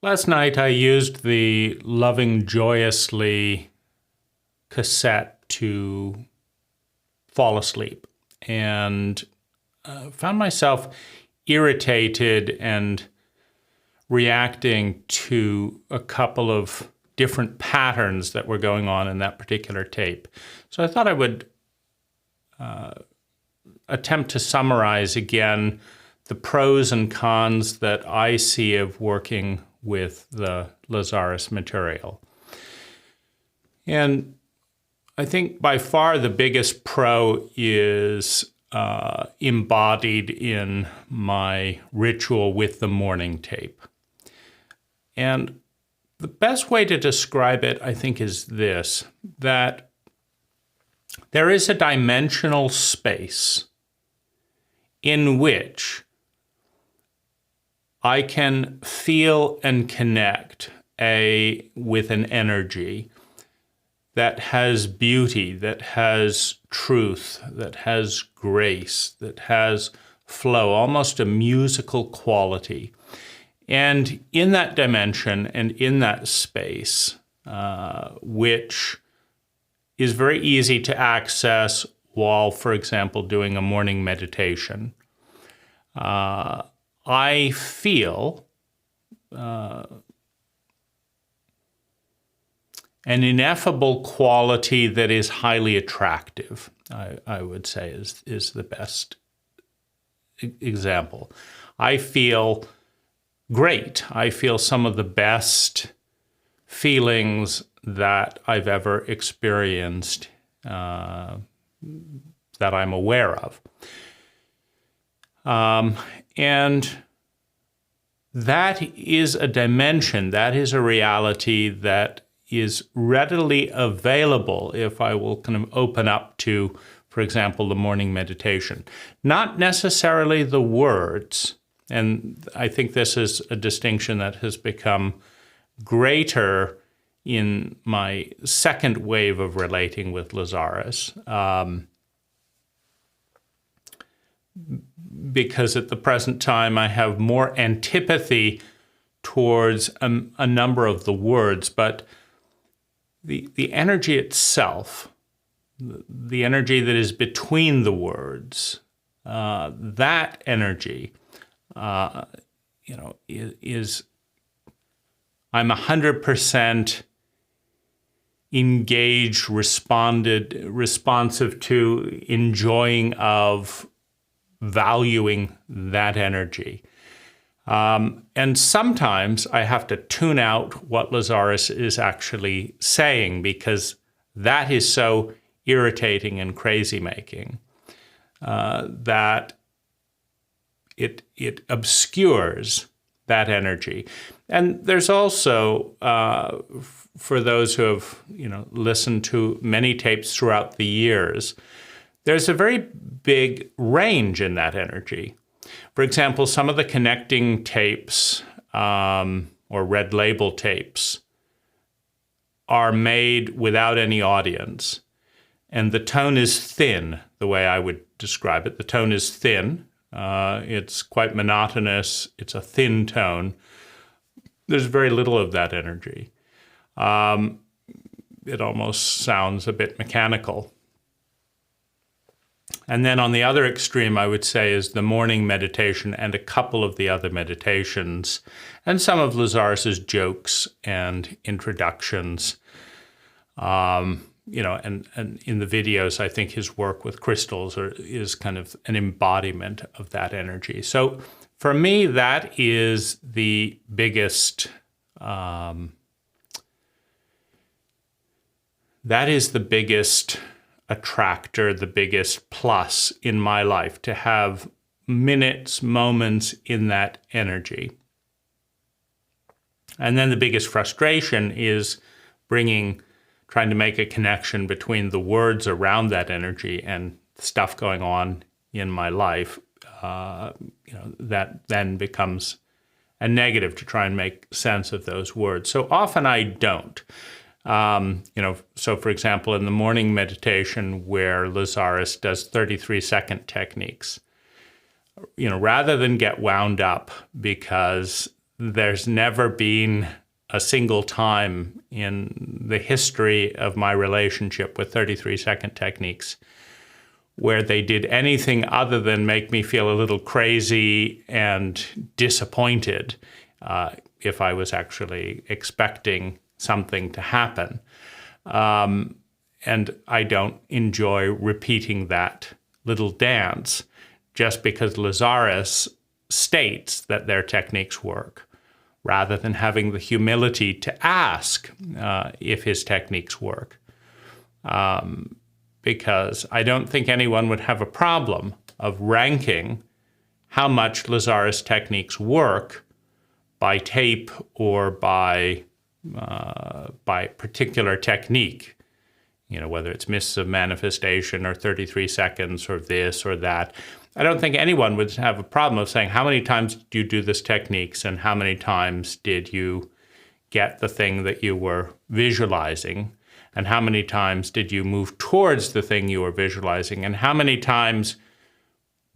Last night I used the Loving Joyously cassette to fall asleep and found myself irritated and reacting to a couple of different patterns that were going on in that particular tape. So I thought I would attempt to summarize again the pros and cons that I see of working with the Lazaris material. And I think by far the biggest pro is embodied in my ritual with the morning tape. And the best way to describe it, I think, is this, that there is a dimensional space in which I can feel and connect with an energy that has beauty, that has truth, that has grace, that has flow, almost a musical quality. And in that dimension and in that space, which is very easy to access while, for example, doing a morning meditation, I feel an ineffable quality that is highly attractive, I would say is the best example. I feel great. I feel some of the best feelings that I've ever experienced that I'm aware of. And that is a dimension, that is a reality that is readily available if I will kind of open up to, for example, the morning meditation. Not necessarily the words, and I think this is a distinction that has become greater in my second wave of relating with Lazaris, because at the present time I have more antipathy towards a number of the words, but the energy itself, the energy that is between the words, that energy, is I'm 100% engaged, responsive to, enjoying of, valuing that energy. And sometimes I have to tune out what Lazaris is actually saying because that is so irritating and crazy-making that it obscures that energy. And there's also, for those who have listened to many tapes throughout the years, there's a very big range in that energy. For example, some of the connecting tapes or red label tapes are made without any audience. And the tone is thin, the way I would describe it. The tone is thin. It's quite monotonous. It's a thin tone. There's very little of that energy. It almost sounds a bit mechanical. And then on the other extreme, I would say, is the morning meditation and a couple of the other meditations, and some of Lazaris's jokes and introductions. And in the videos, I think his work with crystals is kind of an embodiment of that energy. So for me, that is the biggest attractor, the biggest plus in my life, to have minutes, moments in that energy. And then the biggest frustration is trying to make a connection between the words around that energy and stuff going on in my life. That then becomes a negative to try and make sense of those words. So often I don't. So for example, in the morning meditation where Lazaris does 33-second techniques, rather than get wound up because there's never been a single time in the history of my relationship with 33-second techniques where they did anything other than make me feel a little crazy and disappointed if I was actually expecting something to happen. And I don't enjoy repeating that little dance just because Lazaris states that their techniques work, rather than having the humility to ask if his techniques work. Because I don't think anyone would have a problem of ranking how much Lazaris techniques work by tape or by particular technique. You know, whether it's mists of manifestation or 33 seconds or this or that. I don't think anyone would have a problem of saying, how many times did you do this techniques and how many times did you get the thing that you were visualizing? And how many times did you move towards the thing you were visualizing? And how many times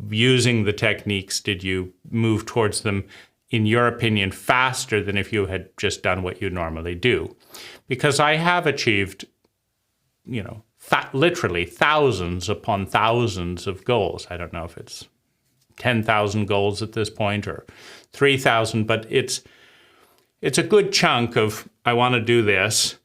using the techniques did you move towards them, in your opinion, faster than if you had just done what you normally do? Because I have achieved, you know, literally thousands upon thousands of goals. I don't know if it's 10,000 goals at this point or 3,000, but it's a good chunk of, I want to do this.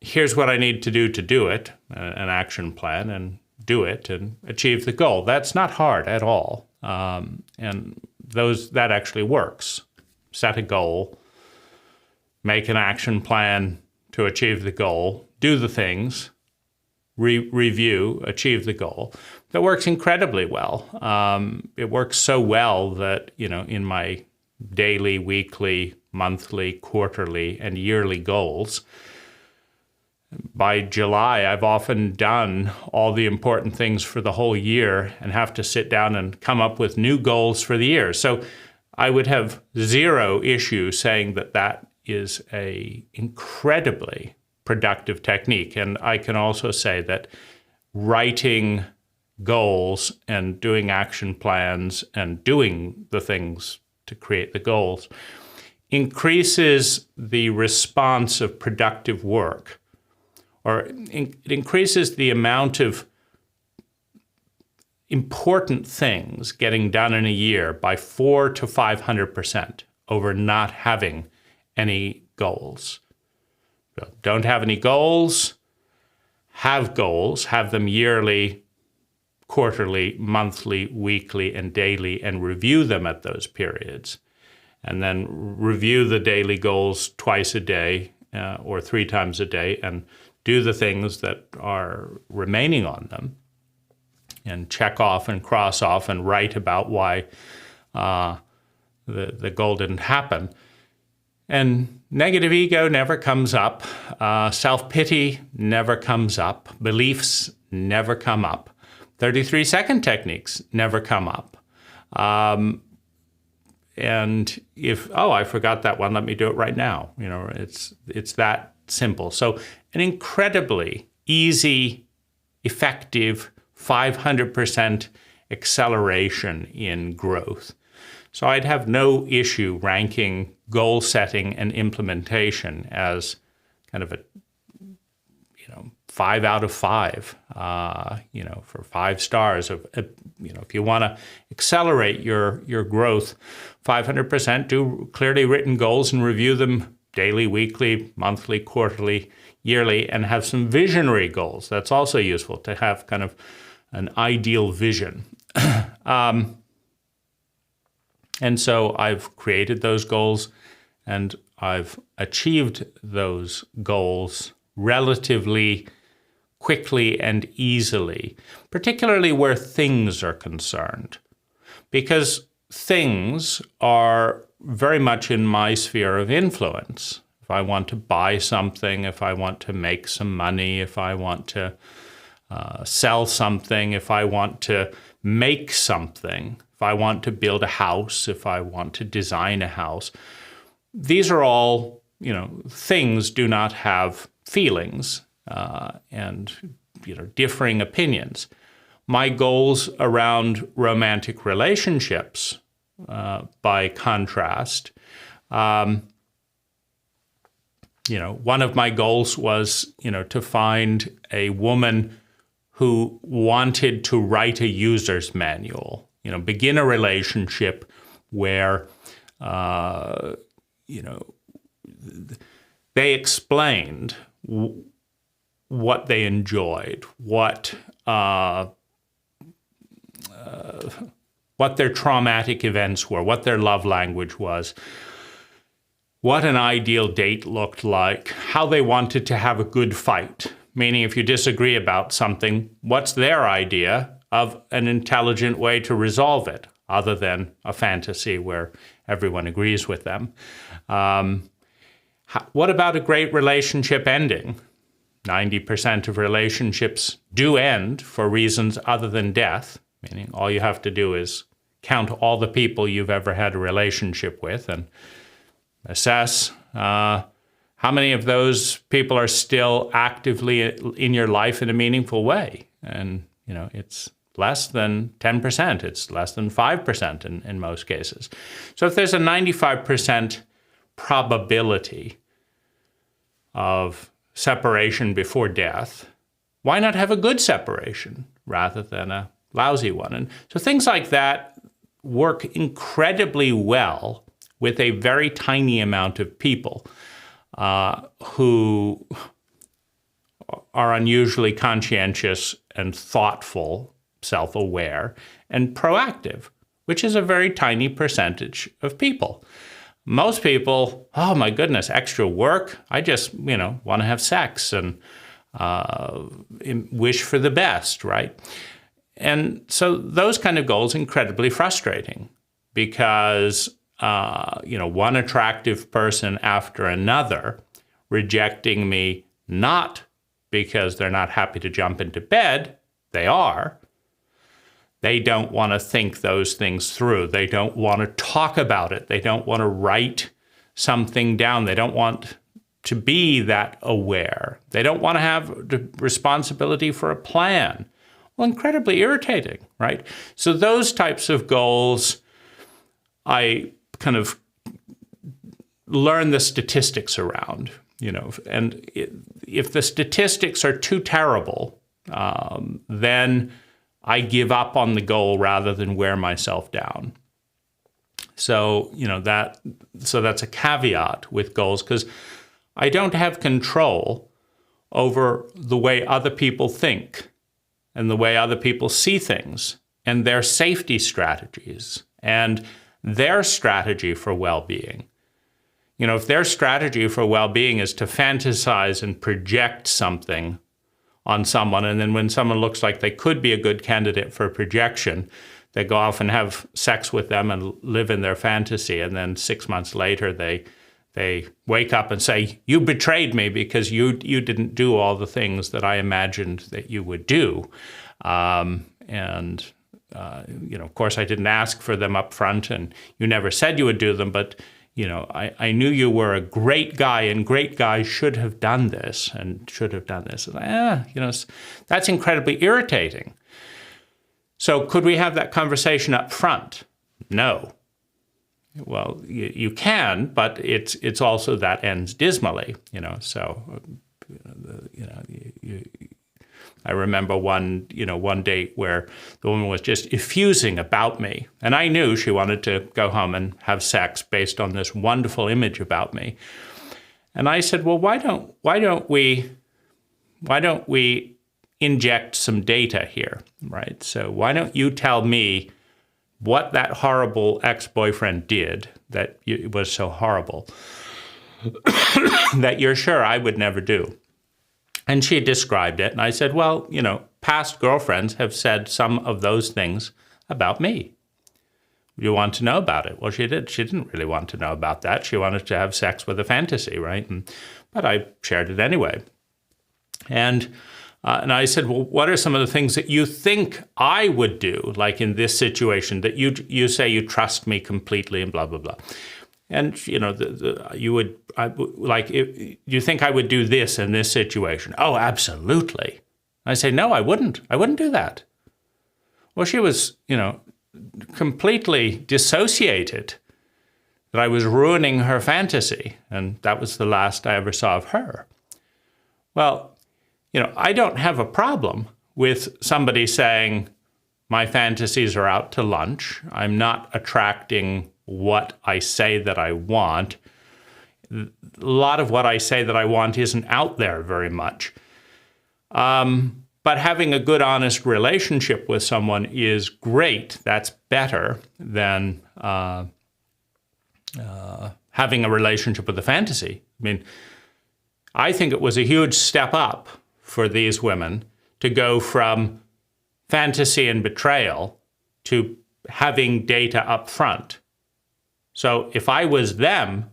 Here's what I need to do it, an action plan, and do it and achieve the goal. That's not hard at all. And that actually works. Set a goal, make an action plan to achieve the goal, do the things, review, achieve the goal. That works incredibly well. It works so well that, you know, in my daily, weekly, monthly, quarterly, and yearly goals, by July, I've often done all the important things for the whole year and have to sit down and come up with new goals for the year. So I would have zero issue saying that that is a incredibly productive technique. And I can also say that writing goals and doing action plans and doing the things to create the goals increases the response of productive work, or it increases the amount of important things getting done in a year by 400 to 500% over not having any goals. Don't have any goals, have them yearly, quarterly, monthly, weekly, and daily, and review them at those periods. And then review the daily goals twice a day or 3 times a day, and do the things that are remaining on them, and check off and cross off and write about why the goal didn't happen. And negative ego never comes up. Self-pity never comes up. Beliefs never come up. 33-second techniques never come up. And if, I forgot that one, let me do it right now. You know, it's that simple. So an incredibly easy, effective, 500% acceleration in growth. So I'd have no issue ranking goal setting and implementation as kind of a, 5 out of 5, for 5 stars. If you want to accelerate your growth 500%, do clearly written goals and review them daily, weekly, monthly, quarterly, yearly, and have some visionary goals. That's also useful to have kind of an ideal vision. And so I've created those goals and I've achieved those goals relatively quickly and easily, particularly where things are concerned, because things are very much in my sphere of influence. If I want to buy something, if I want to make some money, if I want to sell something, if I want to make something, if I want to build a house, if I want to design a house, these are all, things do not have feelings and differing opinions. My goals around romantic relationships, by contrast, One of my goals was, to find a woman who wanted to write a user's manual, begin a relationship where, they explained what they enjoyed, what their traumatic events were, what their love language was, what an ideal date looked like, how they wanted to have a good fight. Meaning, if you disagree about something, what's their idea of an intelligent way to resolve it, other than a fantasy where everyone agrees with them? What about a great relationship ending? 90% of relationships do end for reasons other than death, meaning all you have to do is count all the people you've ever had a relationship with and assess how many of those people are still actively in your life in a meaningful way. And, it's less than 10%. It's less than 5% in most cases. So if there's a 95% probability of separation before death, why not have a good separation rather than a lousy one? And so things like that work incredibly well with a very tiny amount of people who are unusually conscientious and thoughtful, self-aware, and proactive, which is a very tiny percentage of people. Most people, oh my goodness, extra work. I just, want to have sex and wish for the best, right? And so those kind of goals are incredibly frustrating because, one attractive person after another rejecting me, not because they're not happy to jump into bed, they are. They don't want to think those things through. They don't want to talk about it. They don't want to write something down. They don't want to be that aware. They don't want to have the responsibility for a plan. Well, incredibly irritating, right? So those types of goals, I kind of learn the statistics around, and if the statistics are too terrible, then I give up on the goal rather than wear myself down. So, that's a caveat with goals, because I don't have control over the way other people think and the way other people see things and their safety strategies and their strategy for well-being. If their strategy for well-being is to fantasize and project something on someone, and then when someone looks like they could be a good candidate for projection, they go off and have sex with them and live in their fantasy, and then 6 months later they wake up and say, you betrayed me because you didn't do all the things that I imagined that you would do. Of course, I didn't ask for them up front, and you never said you would do them, but I knew you were a great guy, and great guys should have done this and should have done this. And that's incredibly irritating. So could we have that conversation up front? No. Well, you can, but it's also that ends dismally. I remember one date where the woman was just effusing about me, and I knew she wanted to go home and have sex based on this wonderful image about me. And I said, well, why don't we inject some data here, right? So why don't you tell me what that horrible ex-boyfriend did that was so horrible that you're sure I would never do? And she described it, and I said, well, past girlfriends have said some of those things about me. You want to know about it? Well, she did. She didn't really want to know about that. She wanted to have sex with a fantasy, right? But I shared it anyway. And I said, well, what are some of the things that you think I would do, like in this situation, that you say you trust me completely and blah, blah, blah. And, you think I would do this in this situation? Oh, absolutely. I say, no, I wouldn't. I wouldn't do that. Well, she was, completely dissociated. that I was ruining her fantasy, and that was the last I ever saw of her. Well, I don't have a problem with somebody saying, my fantasies are out to lunch. I'm not attracting what I say that I want. A lot of what I say that I want isn't out there very much. But having a good, honest relationship with someone is great. That's better than having a relationship with a fantasy. I mean, I think it was a huge step up for these women to go from fantasy and betrayal to having data up front. So if I was them,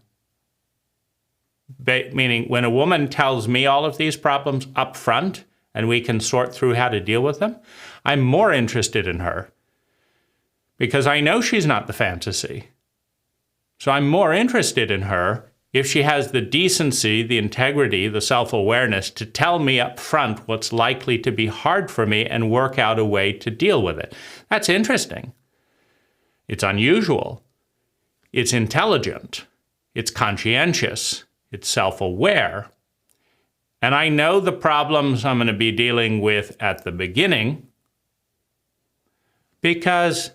meaning when a woman tells me all of these problems up front and we can sort through how to deal with them, I'm more interested in her because I know she's not the fantasy. So I'm more interested in her if she has the decency, the integrity, the self-awareness to tell me up front what's likely to be hard for me and work out a way to deal with it. That's interesting. It's unusual. It's intelligent. It's conscientious. It's self-aware. And I know the problems I'm going to be dealing with at the beginning because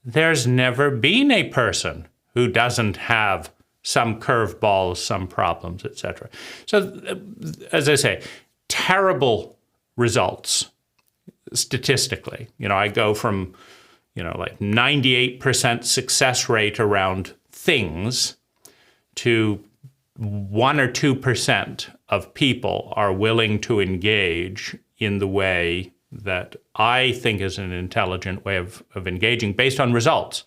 there's never been a person who doesn't have some curveballs, some problems, etc. So, as I say, terrible results statistically. I go from, like 98% success rate around things to 1 or 2% of people are willing to engage in the way that I think is an intelligent way of engaging based on results.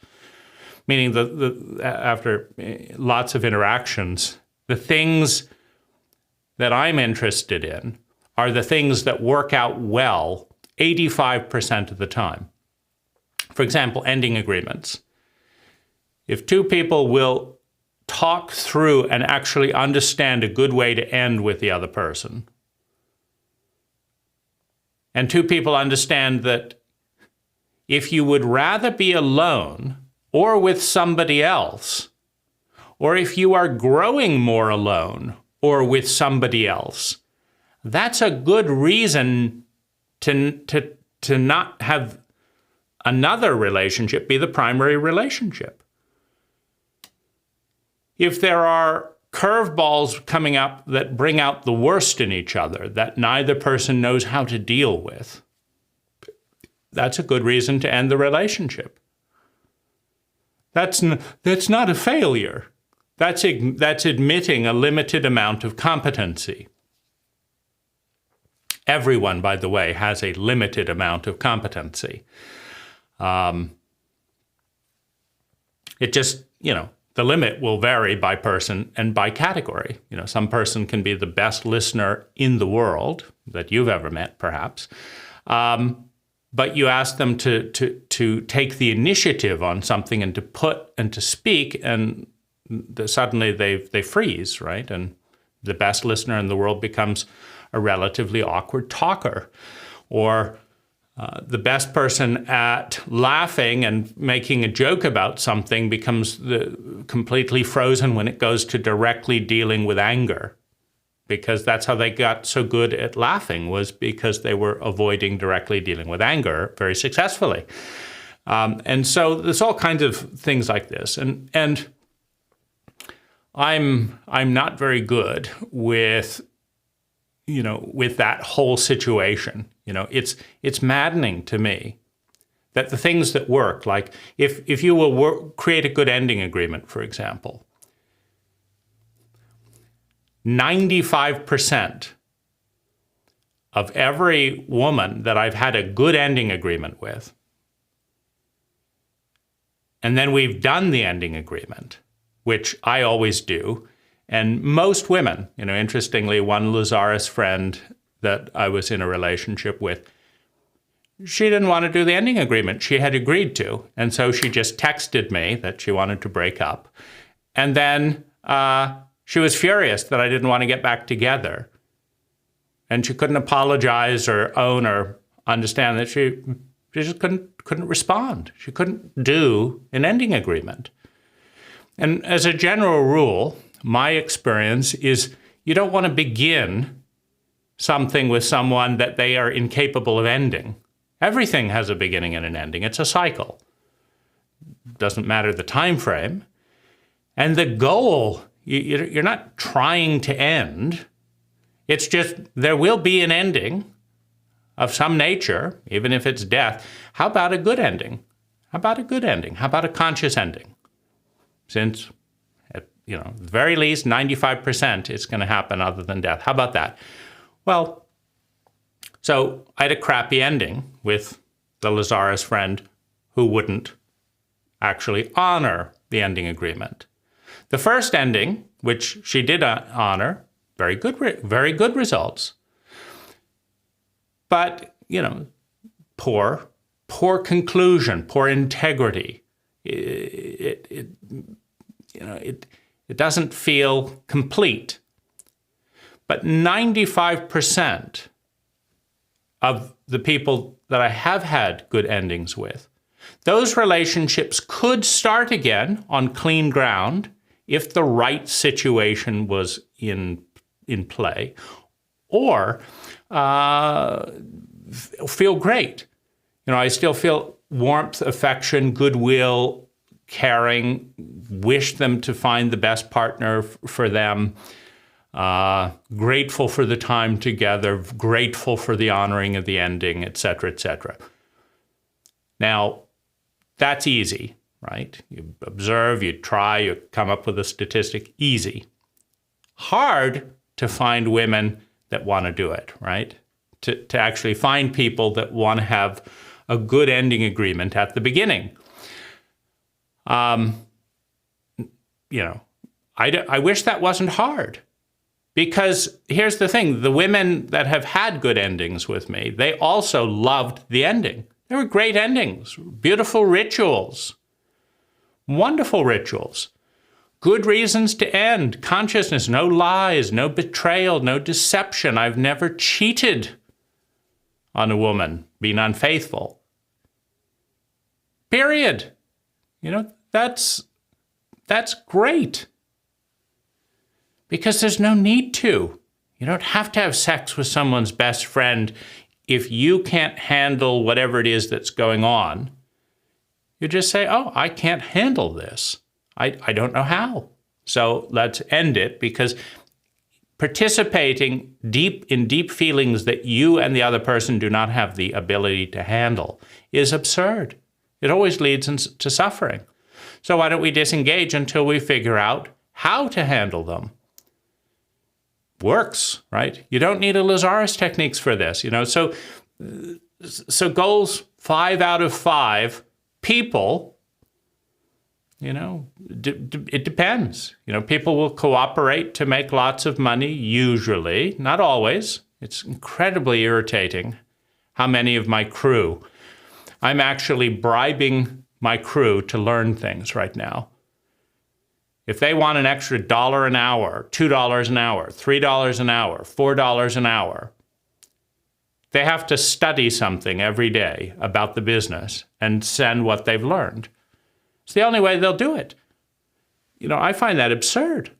Meaning after lots of interactions, the things that I'm interested in are the things that work out well 85% of the time. For example, ending agreements. If two people will talk through and actually understand a good way to end with the other person, and two people understand that if you would rather be alone or with somebody else, or if you are growing more alone or with somebody else, that's a good reason to not have another relationship be the primary relationship. If there are curveballs coming up that bring out the worst in each other that neither person knows how to deal with, that's a good reason to end the relationship. That's not a failure. That's admitting a limited amount of competency. Everyone, by the way, has a limited amount of competency. It just, the limit will vary by person and by category. Some person can be the best listener in the world that you've ever met, perhaps. But you ask them to take the initiative on something and to put and to speak, and suddenly they freeze, right? And the best listener in the world becomes a relatively awkward talker. Or the best person at laughing and making a joke about something becomes completely frozen when it goes to directly dealing with anger. Because that's how they got so good at laughing, was because they were avoiding directly dealing with anger very successfully. And so there's all kinds of things like this. And I'm not very good with, with that whole situation. It's maddening to me that the things that work, like if you will create a good ending agreement, for example, 95% of every woman that I've had a good ending agreement with, and then we've done the ending agreement, which I always do, and most women, interestingly, one Lazaris friend that I was in a relationship with, she didn't want to do the ending agreement. She had agreed to, and so she just texted me that she wanted to break up, and then she was furious that I didn't want to get back together. And she couldn't apologize or own or understand that she just couldn't respond. She couldn't do an ending agreement. And as a general rule, my experience is you don't want to begin something with someone that they are incapable of ending. Everything has a beginning and an ending. It's a cycle. Doesn't matter the time frame. And the goal, you're not trying to end. It's just there will be an ending of some nature, even if it's death. How about a good ending? How about a good ending? How about a conscious ending? Since, at the very least, 95% it's going to happen other than death. How about that? Well, so I had a crappy ending with the Lazaris friend who wouldn't actually honor the ending agreement. The first ending, which she did honor, very good results. But, poor conclusion, poor integrity. It doesn't feel complete. But 95% of the people that I have had good endings with, those relationships could start again on clean ground if the right situation was in play, or feel great. I still feel warmth, affection, goodwill, caring, wish them to find the best partner for them, grateful for the time together, grateful for the honoring of the ending, et cetera, et cetera. Now, that's easy, right? You observe, you try, you come up with a statistic, easy. Hard to find women that want to do it, right? To actually find people that want to have a good ending agreement at the beginning. I wish that wasn't hard. Because here's the thing, the women that have had good endings with me, they also loved the ending. They were great endings, beautiful rituals, wonderful rituals, good reasons to end, consciousness, no lies, no betrayal, no deception. I've never cheated on a woman, been unfaithful. Period. That's great. Because there's no need to. You don't have to have sex with someone's best friend if you can't handle whatever it is that's going on. You just say, oh, I can't handle this. I don't know how. So let's end it, because participating in deep feelings that you and the other person do not have the ability to handle is absurd. It always leads to suffering. So why don't we disengage until we figure out how to handle them? Works, right? You don't need a Lazaris techniques for this, So goals 5 out of 5 people, it depends. People will cooperate to make lots of money, usually, not always. It's incredibly irritating how many of my crew, I'm actually bribing my crew to learn things right now. If they want an extra $1 an hour, $2 an hour, $3 an hour, $4 an hour, they have to study something every day about the business and send what they've learned. It's the only way they'll do it. I find that absurd,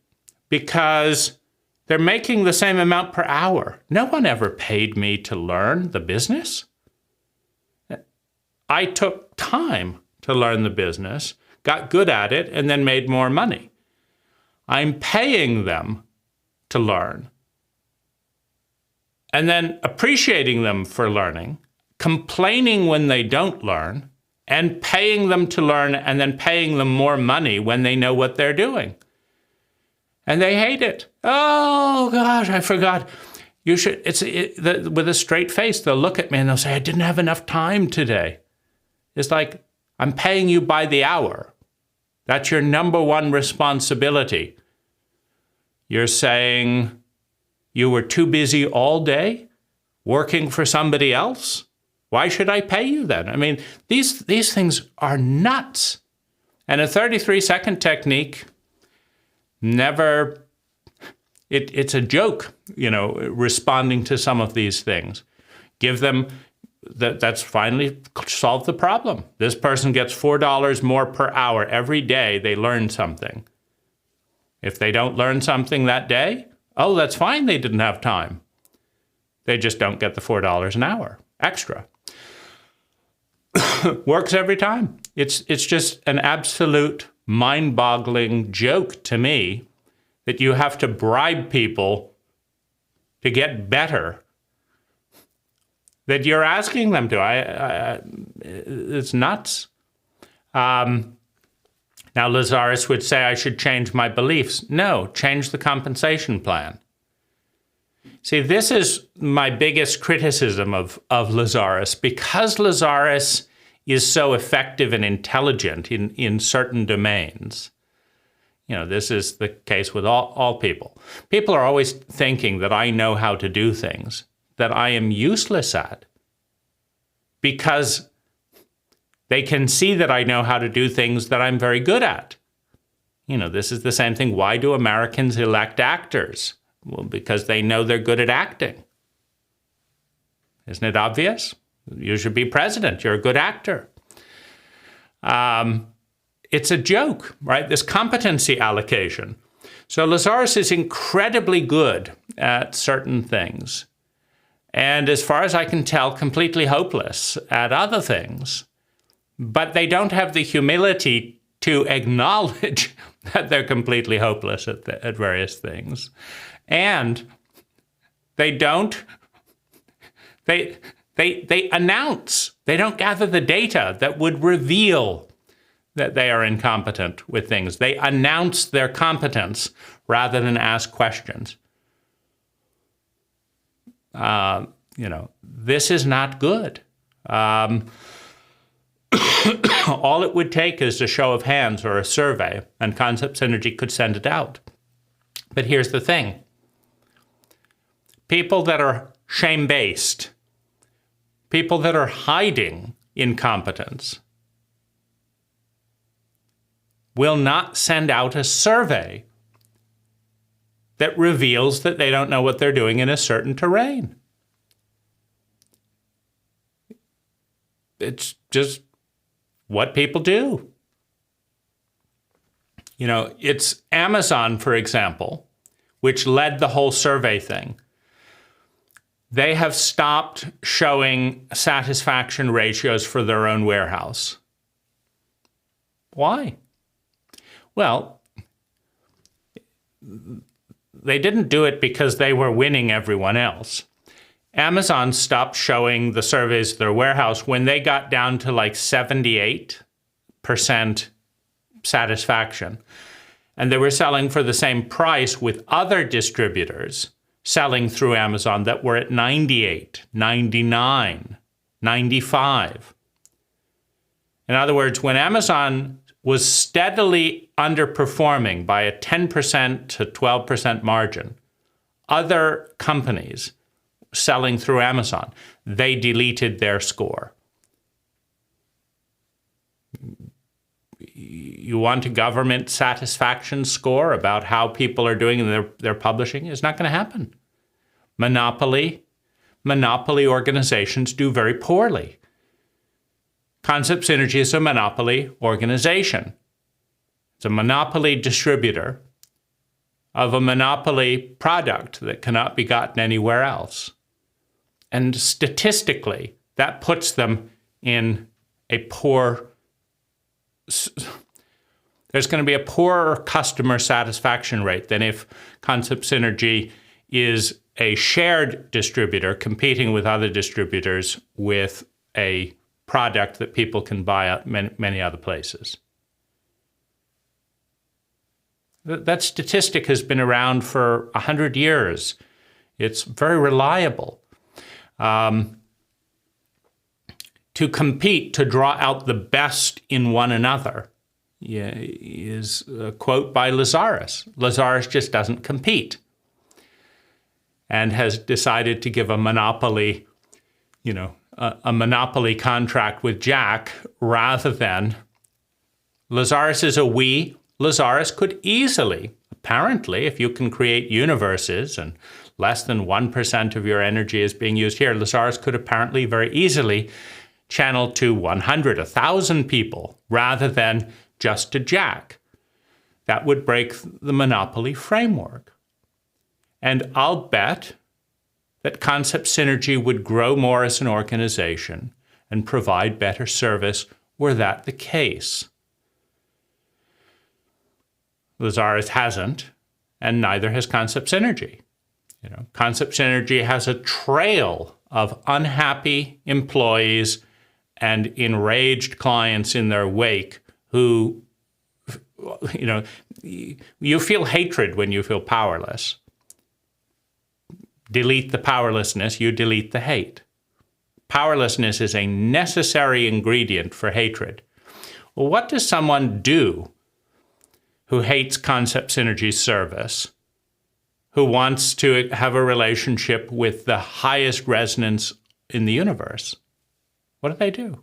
because they're making the same amount per hour. No one ever paid me to learn the business. I took time to learn the business, got good at it, and then made more money. I'm paying them to learn, and then appreciating them for learning, complaining when they don't learn, and paying them to learn, and then paying them more money when they know what they're doing. And they hate it. Oh, gosh, I forgot. You should. With a straight face, they'll look at me and they'll say, I didn't have enough time today. It's like, I'm paying you by the hour. That's your number one responsibility. You're saying you were too busy all day working for somebody else? Why should I pay you then? I mean, these things are nuts. And a 33-second technique it's a joke, responding to some of these things. Give them that's finally solved the problem. This person gets $4 more per hour every day they learn something. If they don't learn something that day, oh, that's fine, they didn't have time. They just don't get the $4 an hour extra. Works every time. It's just an absolute mind-boggling joke to me that you have to bribe people to get better, that you're asking them to. It's nuts. Now, Lazaris would say I should change my beliefs. No, change the compensation plan. See, this is my biggest criticism of Lazaris. Because Lazaris is so effective and intelligent in certain domains, this is the case with all people. People are always thinking that I know how to do things that I am useless at, because they can see that I know how to do things that I'm very good at. This is the same thing. Why do Americans elect actors? Well, because they know they're good at acting. Isn't it obvious? You should be president. You're a good actor. It's a joke, right? This competency allocation. So Lazaris is incredibly good at certain things, and as far as I can tell, completely hopeless at other things. But they don't have the humility to acknowledge that they're completely hopeless at various things. And they announce, they don't gather the data that would reveal that they are incompetent with things. They announce their competence rather than ask questions. This is not good. All it would take is a show of hands or a survey, and Concept Synergy could send it out. But here's the thing. People that are shame-based, people that are hiding incompetence, will not send out a survey that reveals that they don't know what they're doing in a certain terrain. It's just what people do. It's Amazon, for example, which led the whole survey thing. They have stopped showing satisfaction ratios for their own warehouse. Why? Well, they didn't do it because they were winning everyone else. Amazon stopped showing the surveys of their warehouse when they got down to like 78% satisfaction. And they were selling for the same price with other distributors selling through Amazon that were at 98, 99, 95. In other words, when Amazon was steadily underperforming by a 10% to 12% margin, other companies selling through Amazon, they deleted their score. You want a government satisfaction score about how people are doing in their publishing? It's not going to happen. Monopoly organizations do very poorly. Concept Synergy is a monopoly organization. It's a monopoly distributor of a monopoly product that cannot be gotten anywhere else. And statistically, that puts them in a poor, there's going to be a poorer customer satisfaction rate than if Concept Synergy is a shared distributor competing with other distributors with a product that people can buy at many other places. That statistic has been around for 100 years. It's very reliable. To compete, to draw out the best in one another, is a quote by Lazaris. Lazaris just doesn't compete and has decided to give a monopoly, a monopoly contract with Jach rather than, Lazaris is a we. Lazaris could easily, apparently, if you can create universes and less than 1% of your energy is being used here, Lazaris could apparently very easily channel to 100, 1,000 people rather than just to Jach. That would break the monopoly framework. And I'll bet that concept synergy would grow more as an organization and provide better service were that the case. Lazaris hasn't, and neither has concept synergy. Concept synergy has a trail of unhappy employees and enraged clients in their wake who, you feel hatred when you feel powerless. Delete the powerlessness, you delete the hate. Powerlessness is a necessary ingredient for hatred. Well, what does someone do who hates concept synergy's service, who wants to have a relationship with the highest resonance in the universe? What do they do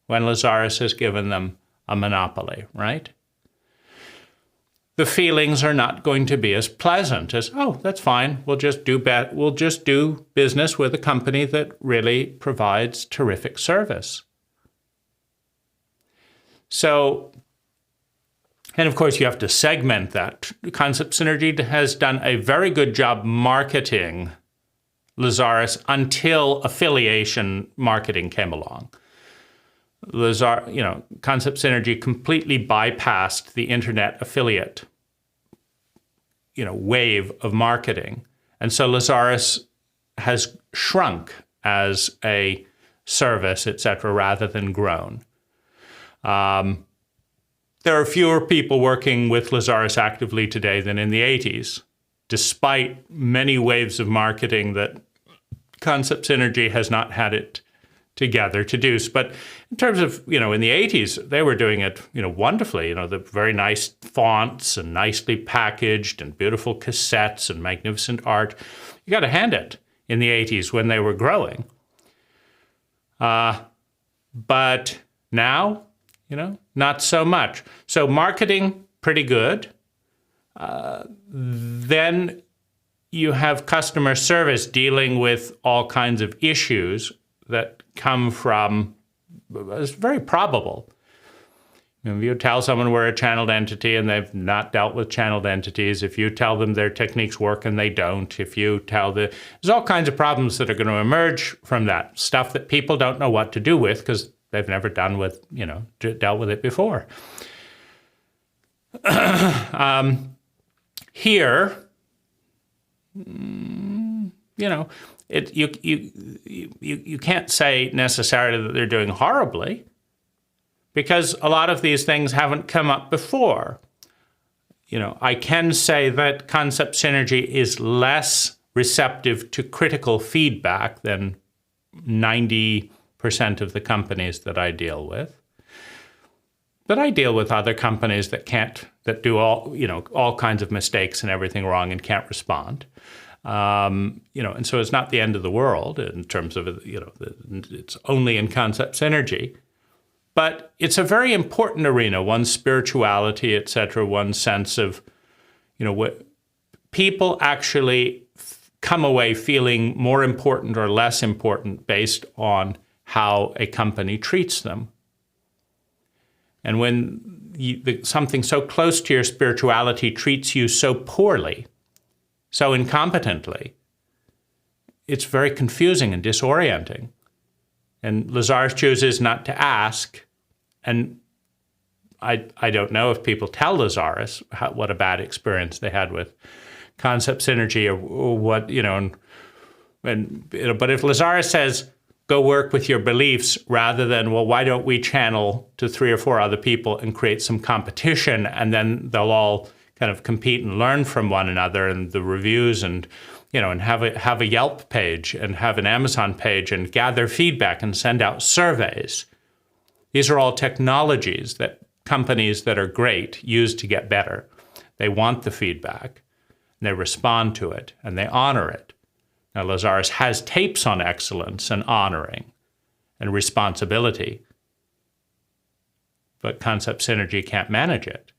when Lazaris has given them a monopoly, right? The feelings are not going to be as pleasant as, oh, that's fine. We'll just do business with a company that really provides terrific service. So, and of course, you have to segment that. Concept Synergy has done a very good job marketing Lazaris until affiliation marketing came along. Concept Synergy completely bypassed the internet affiliate, wave of marketing. And so Lazaris has shrunk as a service, et cetera, rather than grown. There are fewer people working with Lazaris actively today than in the 80s, despite many waves of marketing that Concept Synergy has not had it together to do. But in terms of, in the 80s, they were doing it, wonderfully. The very nice fonts and nicely packaged and beautiful cassettes and magnificent art. You got to hand it in the 80s when they were growing. But now, not so much. So marketing, pretty good. Then you have customer service dealing with all kinds of issues that come from, it's very probable. If you tell someone we're a channeled entity and they've not dealt with channeled entities, if you tell them their techniques work and they don't, if you tell there's all kinds of problems that are going to emerge from that, stuff that people don't know what to do with because they've never dealt with it before. Here, you can't say necessarily that they're doing horribly because a lot of these things haven't come up before. I can say that Concept Synergy is less receptive to critical feedback than 90% of the companies that I deal with. But I deal with other companies that do all kinds of mistakes and everything wrong and can't respond. And so it's not the end of the world in terms of, it's only in Concept Synergy. But it's a very important arena, one's spirituality, et cetera, one's sense of, what people actually come away feeling more important or less important based on how a company treats them. And when something so close to your spirituality treats you so poorly, so incompetently, it's very confusing and disorienting. And Lazaris chooses not to ask. And I don't know if people tell Lazaris what a bad experience they had with Concept Synergy or what, but if Lazaris says, go work with your beliefs rather than, well, why don't we channel to 3 or 4 other people and create some competition and then they'll all kind of compete and learn from one another and the reviews and, and have a Yelp page and have an Amazon page and gather feedback and send out surveys. These are all technologies that companies that are great use to get better. They want the feedback and they respond to it and they honor it. Now, Lazaris has tapes on excellence and honoring and responsibility, but Concept Synergy can't manage it.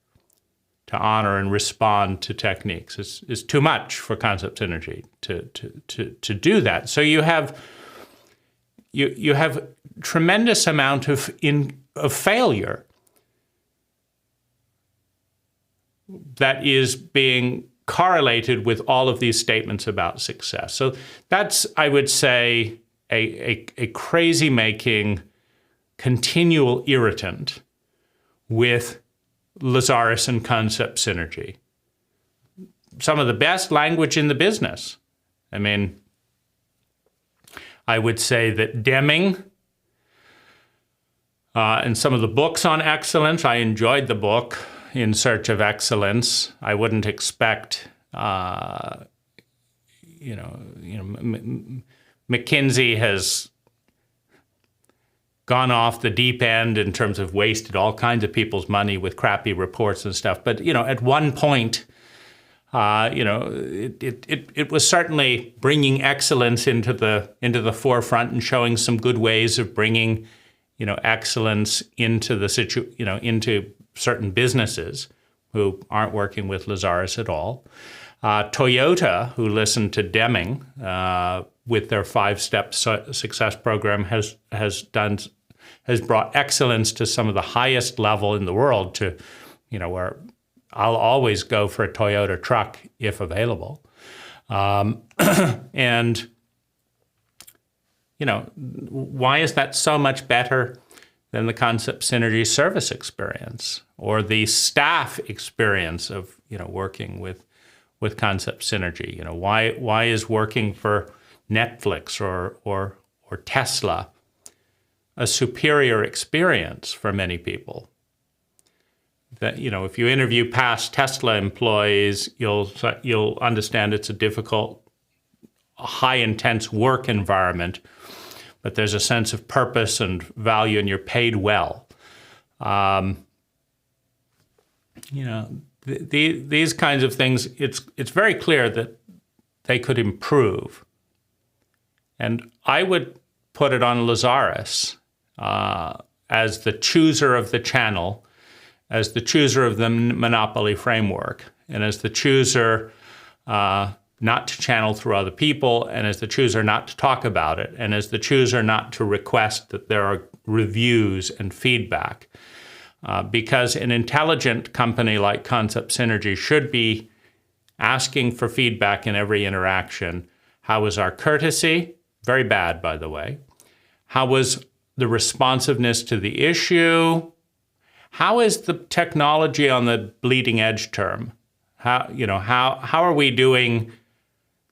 honor and respond to techniques. It's too much for concept synergy to do that. So you have tremendous amount of failure that is being correlated with all of these statements about success. So that's, I would say, a crazy-making, continual irritant with Lazaris and concept synergy. Some of the best language in the business. I mean, I would say that Deming and some of the books on excellence, I enjoyed the book In Search of Excellence. I wouldn't expect, McKinsey has gone off the deep end in terms of wasted all kinds of people's money with crappy reports and stuff. But, at one point, it was certainly bringing excellence into the forefront and showing some good ways of bringing, excellence into into certain businesses who aren't working with Lazaris at all. Toyota, who listened to Deming with their 5-step success program, has brought excellence to some of the highest level in the world to, where I'll always go for a Toyota truck if available. And, why is that so much better than the concept synergy service experience or the staff experience of, working with concept synergy? Why is working for Netflix or Tesla a superior experience for many people? That, if you interview past Tesla employees, you'll understand it's a difficult, high intense work environment, but there's a sense of purpose and value, and you're paid well. These kinds of things, it's very clear that they could improve. And I would put it on Lazaris as the chooser of the channel, as the chooser of the monopoly framework, and as the chooser not to channel through other people, and as the chooser not to talk about it, and as the chooser not to request that there are reviews and feedback. Because an intelligent company like Concept Synergy should be asking for feedback in every interaction. How was our courtesy? Very bad, by the way. How was the responsiveness to the issue? How is the technology on the bleeding edge term? How are we doing?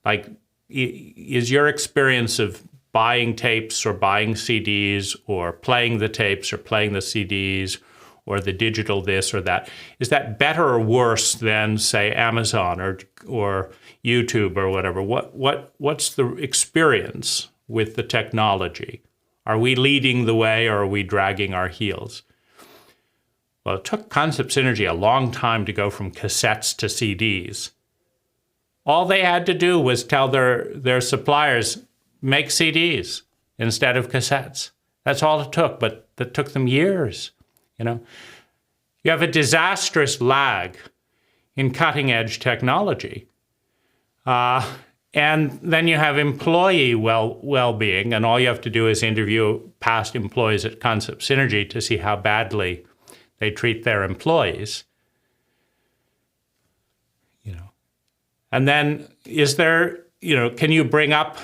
Like, is your experience of buying tapes or buying CDs or playing the tapes or playing the CDs or the digital this or that, is that better or worse than, say, Amazon or YouTube or whatever? What's the experience with the technology? Are we leading the way or are we dragging our heels? Well, it took Concept Synergy a long time to go from cassettes to CDs. All they had to do was tell their suppliers, make CDs instead of cassettes. That's all it took, but that took them years. You have a disastrous lag in cutting-edge technology. And then you have employee well-being, and all you have to do is interview past employees at Concept Synergy to see how badly they treat their employees. And then is there, can you bring up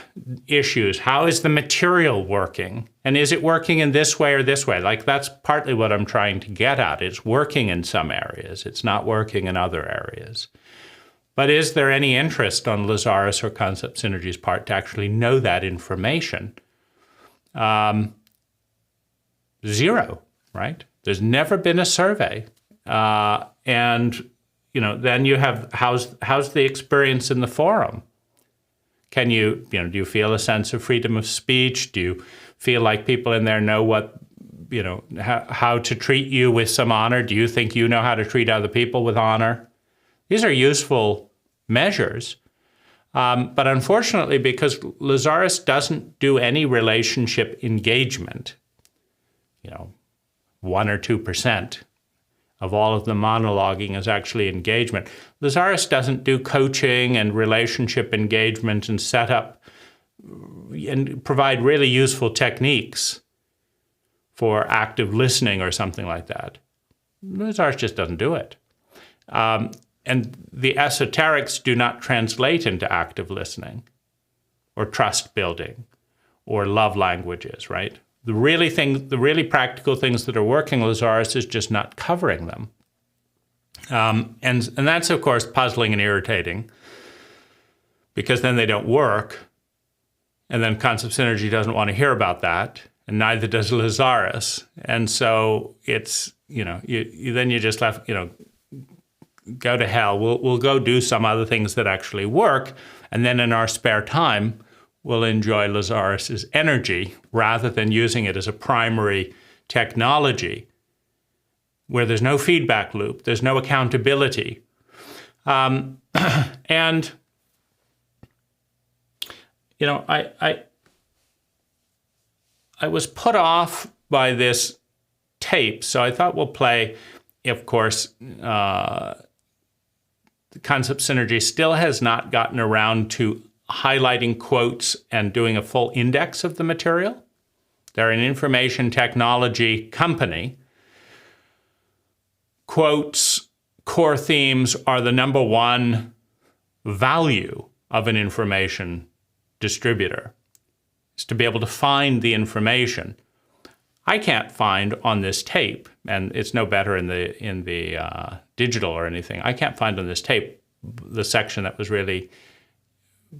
issues? How is the material working? And is it working in this way or this way? Like, that's partly what I'm trying to get at. It's working in some areas. It's not working in other areas. But is there any interest on Lazaris or Concept Synergy's part to actually know that information? Zero, right? There's never been a survey. And then you have, how's the experience in the forum? Can do you feel a sense of freedom of speech? Do you feel like people in there know how to treat you with some honor? Do you think you know how to treat other people with honor? These are useful measures. But unfortunately, because Lazaris doesn't do any relationship engagement, 1 or 2% of all of the monologuing is actually engagement. Lazaris doesn't do coaching and relationship engagement and set up and provide really useful techniques for active listening or something like that. Lazaris just doesn't do it. And the esoterics do not translate into active listening or trust building or love languages, right? The really practical things that are working, Lazaris is just not covering them. And that's, of course, puzzling and irritating, because then they don't work. And then concept synergy doesn't want to hear about that, and neither does Lazaris. And so it's, then you just left, go to hell. We'll go do some other things that actually work. And then in our spare time, we'll enjoy Lazaris's energy rather than using it as a primary technology where there's no feedback loop, there's no accountability. And, I was put off by this tape, so I thought we'll play, of course, the concept synergy still has not gotten around to highlighting quotes and doing a full index of the material. They're an information technology company. Quotes, core themes are the number one value of an information distributor, is to be able to find the information. I can't find on this tape, and it's no better in the digital or anything. I can't find on this tape the section that was really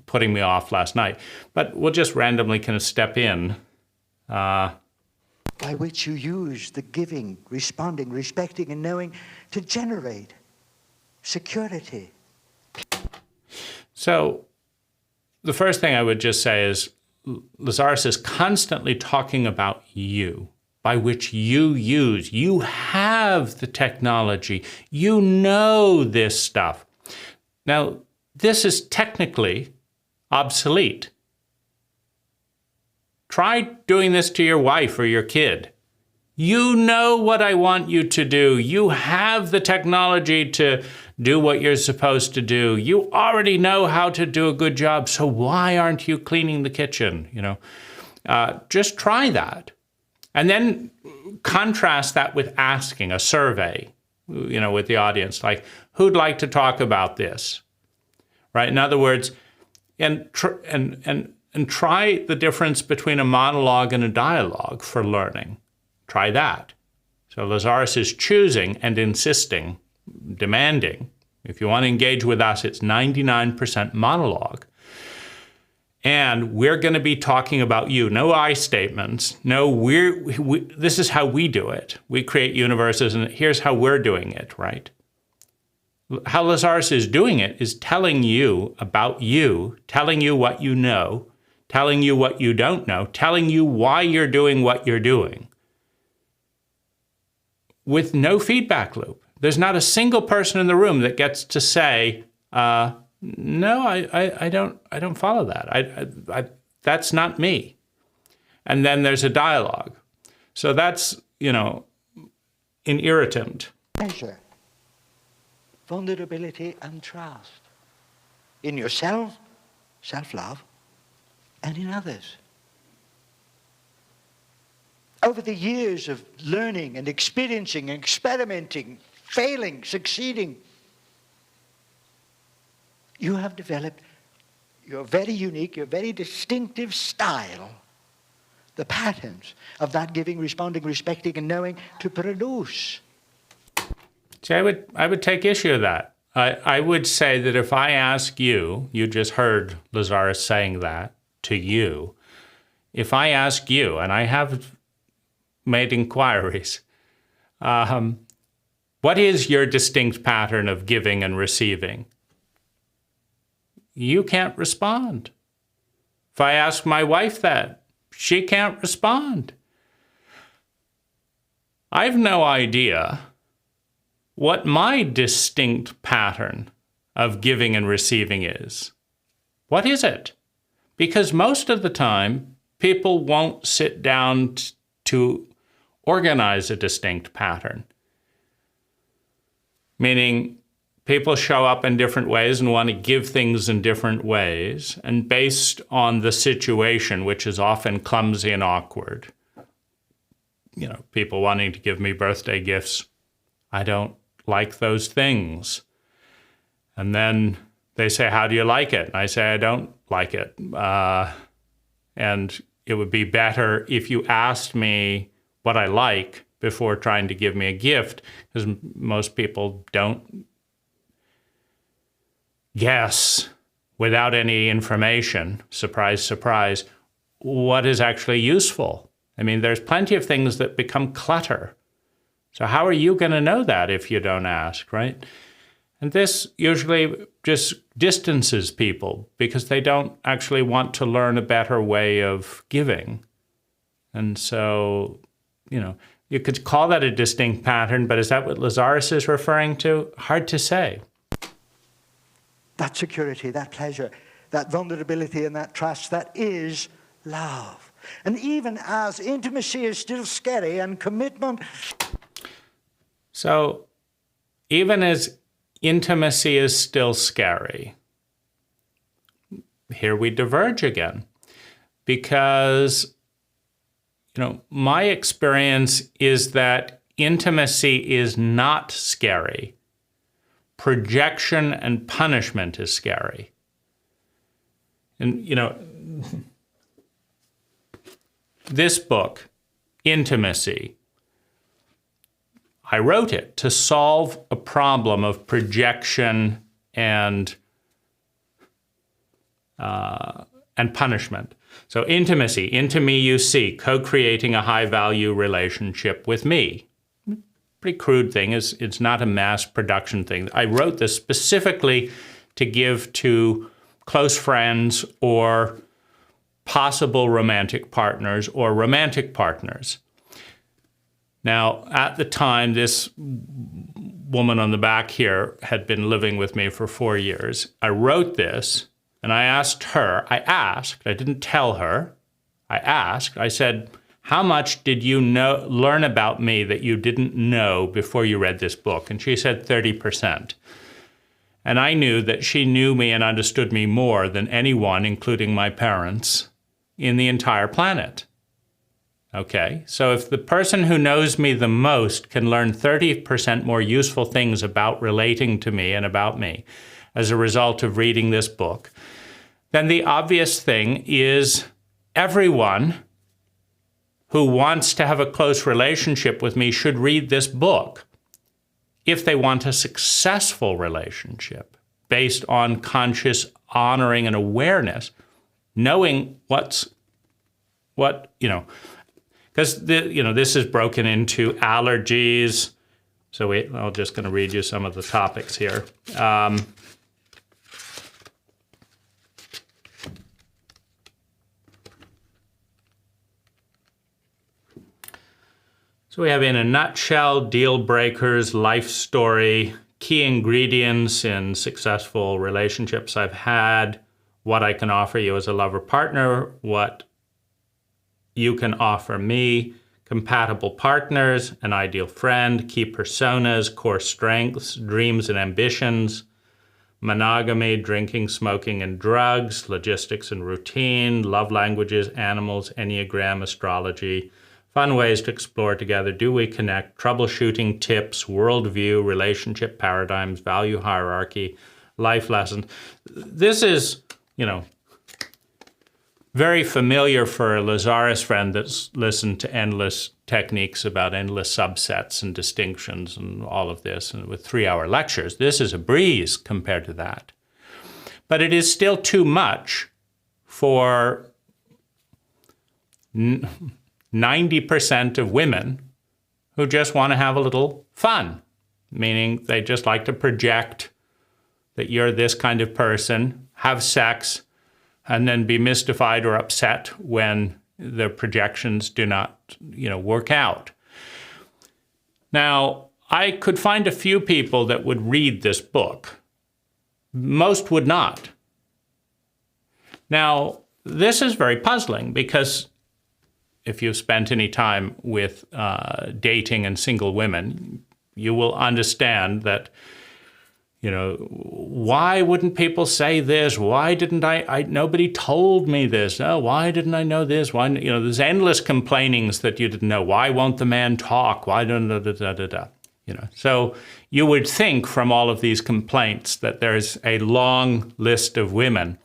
putting me off last night. But we'll just randomly kind of step in. By which you use the giving, responding, respecting, and knowing to generate security. So the first thing I would just say is Lazaris is constantly talking about you, by which you use. You have the technology. You know this stuff. Now, this is technically obsolete. Try doing this to your wife or your kid. You know what I want you to do. You have the technology to do what you're supposed to do. You already know how to do a good job, so why aren't you cleaning the kitchen? Just try that. And then contrast that with asking a survey, with the audience, like, who'd like to talk about this? Right? In other words, and try the difference between a monologue and a dialogue for learning. Try that. So Lazaris is choosing and insisting, demanding. If you want to engage with us, it's 99% monologue. And we're going to be talking about you. No I statements. No, this is how we do it. We create universes, and here's how we're doing it, right? How Lazaris is doing it is telling you about you, telling you what you know, telling you what you don't know, telling you why you're doing what you're doing, with no feedback loop. There's not a single person in the room that gets to say, no, I don't follow that. That's not me. And then there's a dialogue. So that's, an irritant. Pleasure, vulnerability, and trust in yourself, self-love, and in others. Over the years of learning and experiencing and experimenting, failing, succeeding, you have developed your very unique, your very distinctive style, the patterns of that giving, responding, respecting, and knowing to produce. See, I would take issue with that. I would say that if I ask you just heard Lazaris saying that to you, if I ask you, and I have made inquiries, what is your distinct pattern of giving and receiving? You can't respond. If I ask my wife that, she can't respond. I've no idea what my distinct pattern of giving and receiving is. What is it? Because most of the time, people won't sit down to organize a distinct pattern. meaning people show up in different ways and want to give things in different ways. And based on the situation, which is often clumsy and awkward, people wanting to give me birthday gifts, I don't like those things. And then they say, how do you like it? And I say, I don't like it. And it would be better if you asked me what I like before trying to give me a gift, because most people don't guess without any information, surprise, surprise, what is actually useful. I mean, there's plenty of things that become clutter. So how are you going to know that if you don't ask, right? And this usually just distances people because they don't actually want to learn a better way of giving. And so, you could call that a distinct pattern, but is that what Lazaris is referring to? Hard to say. That security, that pleasure, that vulnerability and that trust, that is love. And even as intimacy is still scary and commitment... So even as intimacy is still scary, here we diverge again. Because, my experience is that intimacy is not scary. Projection and punishment is scary. And, this book, Intimacy, I wrote it to solve a problem of projection and punishment. So intimacy, into me you see, co-creating a high-value relationship with me. Pretty crude thing. It's not a mass production thing. I wrote this specifically to give to close friends or possible romantic partners or romantic partners. Now, at the time, this woman on the back here had been living with me for 4 years. I wrote this, and I didn't tell her, I said, how much did you learn about me that you didn't know before you read this book? And she said 30%. And I knew that she knew me and understood me more than anyone, including my parents, in the entire planet. Okay, so if the person who knows me the most can learn 30% more useful things about relating to me and about me as a result of reading this book, then the obvious thing is everyone who wants to have a close relationship with me should read this book if they want a successful relationship based on conscious honoring and awareness, knowing because this is broken into allergies. So I'm just going to read you some of the topics here. So we have, in a nutshell, deal breakers, life story, key ingredients in successful relationships I've had, what I can offer you as a lover partner, what you can offer me, compatible partners, an ideal friend, key personas, core strengths, dreams and ambitions, monogamy, drinking, smoking, and drugs, logistics and routine, love languages, animals, Enneagram, astrology, fun ways to explore together, do we connect, troubleshooting tips, worldview, relationship paradigms, value hierarchy, life lessons. This is, very familiar for a Lazaris friend that's listened to endless techniques about endless subsets and distinctions and all of this, and with 3-hour lectures. This is a breeze compared to that. But it is still too much for 90% of women who just want to have a little fun, meaning they just like to project that you're this kind of person, have sex, and then be mystified or upset when the projections do not, work out. Now, I could find a few people that would read this book. Most would not. Now, this is very puzzling because if you've spent any time with dating and single women, you will understand that, why wouldn't people say this? Why didn't nobody told me this? Oh, why didn't I know this? Why, there's endless complainings that you didn't know. Why won't the man talk? Why don't, da, da, da, da, da. So you would think from all of these complaints that there's a long list of women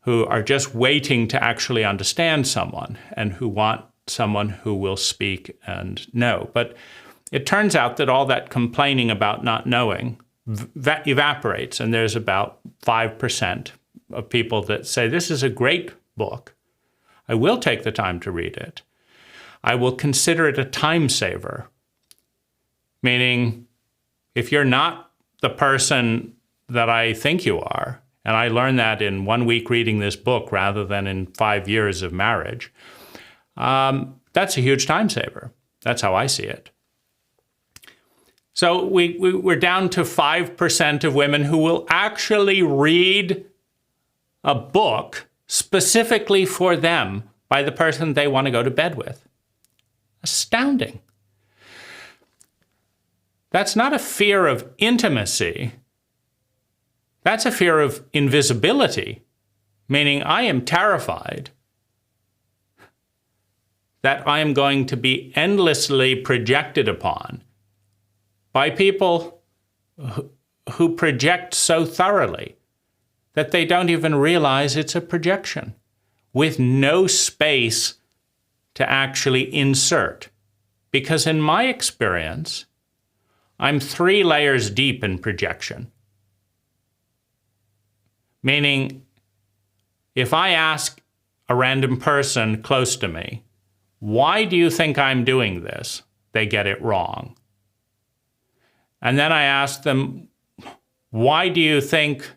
who are just waiting to actually understand someone and who want someone who will speak and know. But it turns out that all that complaining about not knowing evaporates, and there's about 5% of people that say, this is a great book. I will take the time to read it. I will consider it a time saver. Meaning, if you're not the person that I think you are, and I learned that in 1 week reading this book rather than in 5 years of marriage, that's a huge time saver. That's how I see it. So we're down to 5% of women who will actually read a book specifically for them by the person they want to go to bed with. Astounding. That's not a fear of intimacy. That's a fear of invisibility, meaning I am terrified that I am going to be endlessly projected upon by people who project so thoroughly that they don't even realize it's a projection, with no space to actually insert. Because in my experience, I'm 3 layers deep in projection. Meaning, if I ask a random person close to me, why do you think I'm doing this? They get it wrong. And then I ask them, why do you think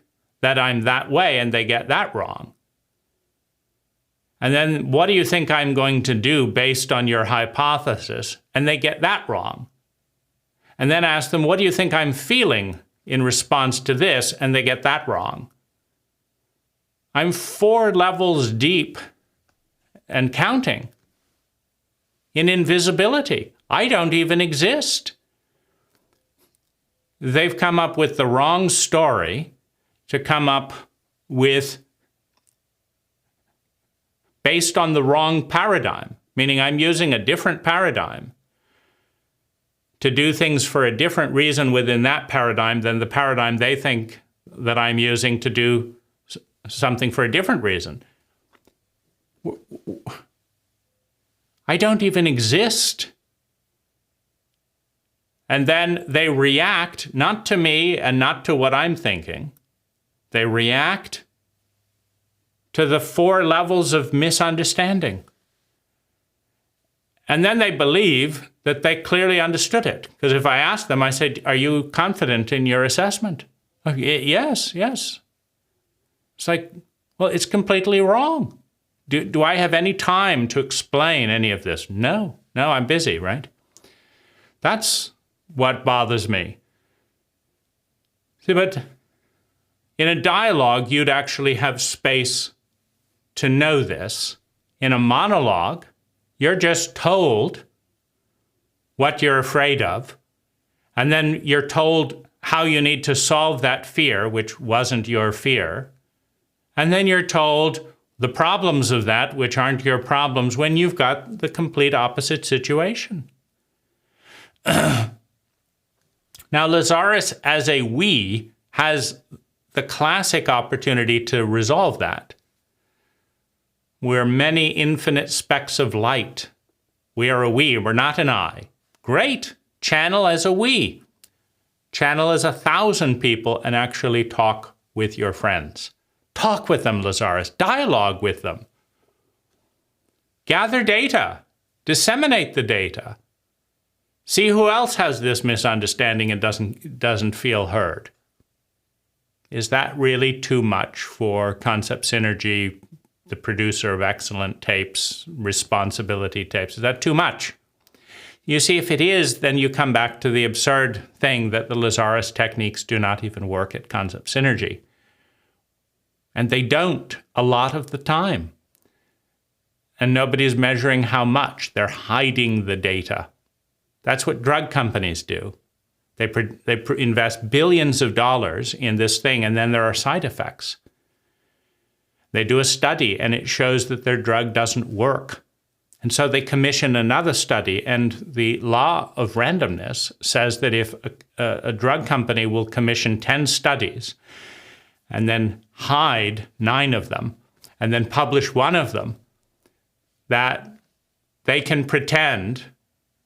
that I'm that way? And they get that wrong. And then, what do you think I'm going to do based on your hypothesis? And they get that wrong. And then ask them, what do you think I'm feeling in response to this? And they get that wrong. I'm 4 levels deep and counting in invisibility. I don't even exist. They've come up with the wrong story to come up with based on the wrong paradigm, meaning I'm using a different paradigm to do things for a different reason within that paradigm than the paradigm they think that I'm using to do something for a different reason. I don't even exist. And then they react, not to me and not to what I'm thinking. They react to the 4 levels of misunderstanding. And then they believe that they clearly understood it. Because if I ask them, I say, are you confident in your assessment? Oh, yes. It's like, well, it's completely wrong. Do I have any time to explain any of this? No, I'm busy, right? That's what bothers me. See, but in a dialogue, you'd actually have space to know this. In a monologue, you're just told what you're afraid of, and then you're told how you need to solve that fear, which wasn't your fear, and then you're told the problems of that, which aren't your problems, when you've got the complete opposite situation. Now, Lazaris, as a we, has the classic opportunity to resolve that. We're many infinite specks of light. We are a we, we're not an I. Great, channel as a we. Channel as 1,000 people and actually talk with your friends. Talk with them, Lazaris. Dialogue with them. Gather data. Disseminate the data. See who else has this misunderstanding and doesn't feel heard. Is that really too much for Concept Synergy, the producer of excellent tapes, responsibility tapes? Is that too much? You see, if it is, then you come back to the absurd thing that the Lazaris techniques do not even work at Concept Synergy. And they don't a lot of the time. And nobody's measuring how much. They're hiding the data. That's what drug companies do. They invest billions of dollars in this thing, and then there are side effects. They do a study, and it shows that their drug doesn't work. And so they commission another study, and the law of randomness says that if a drug company will commission 10 studies and then hide 9 of them and then publish one of them, that they can pretend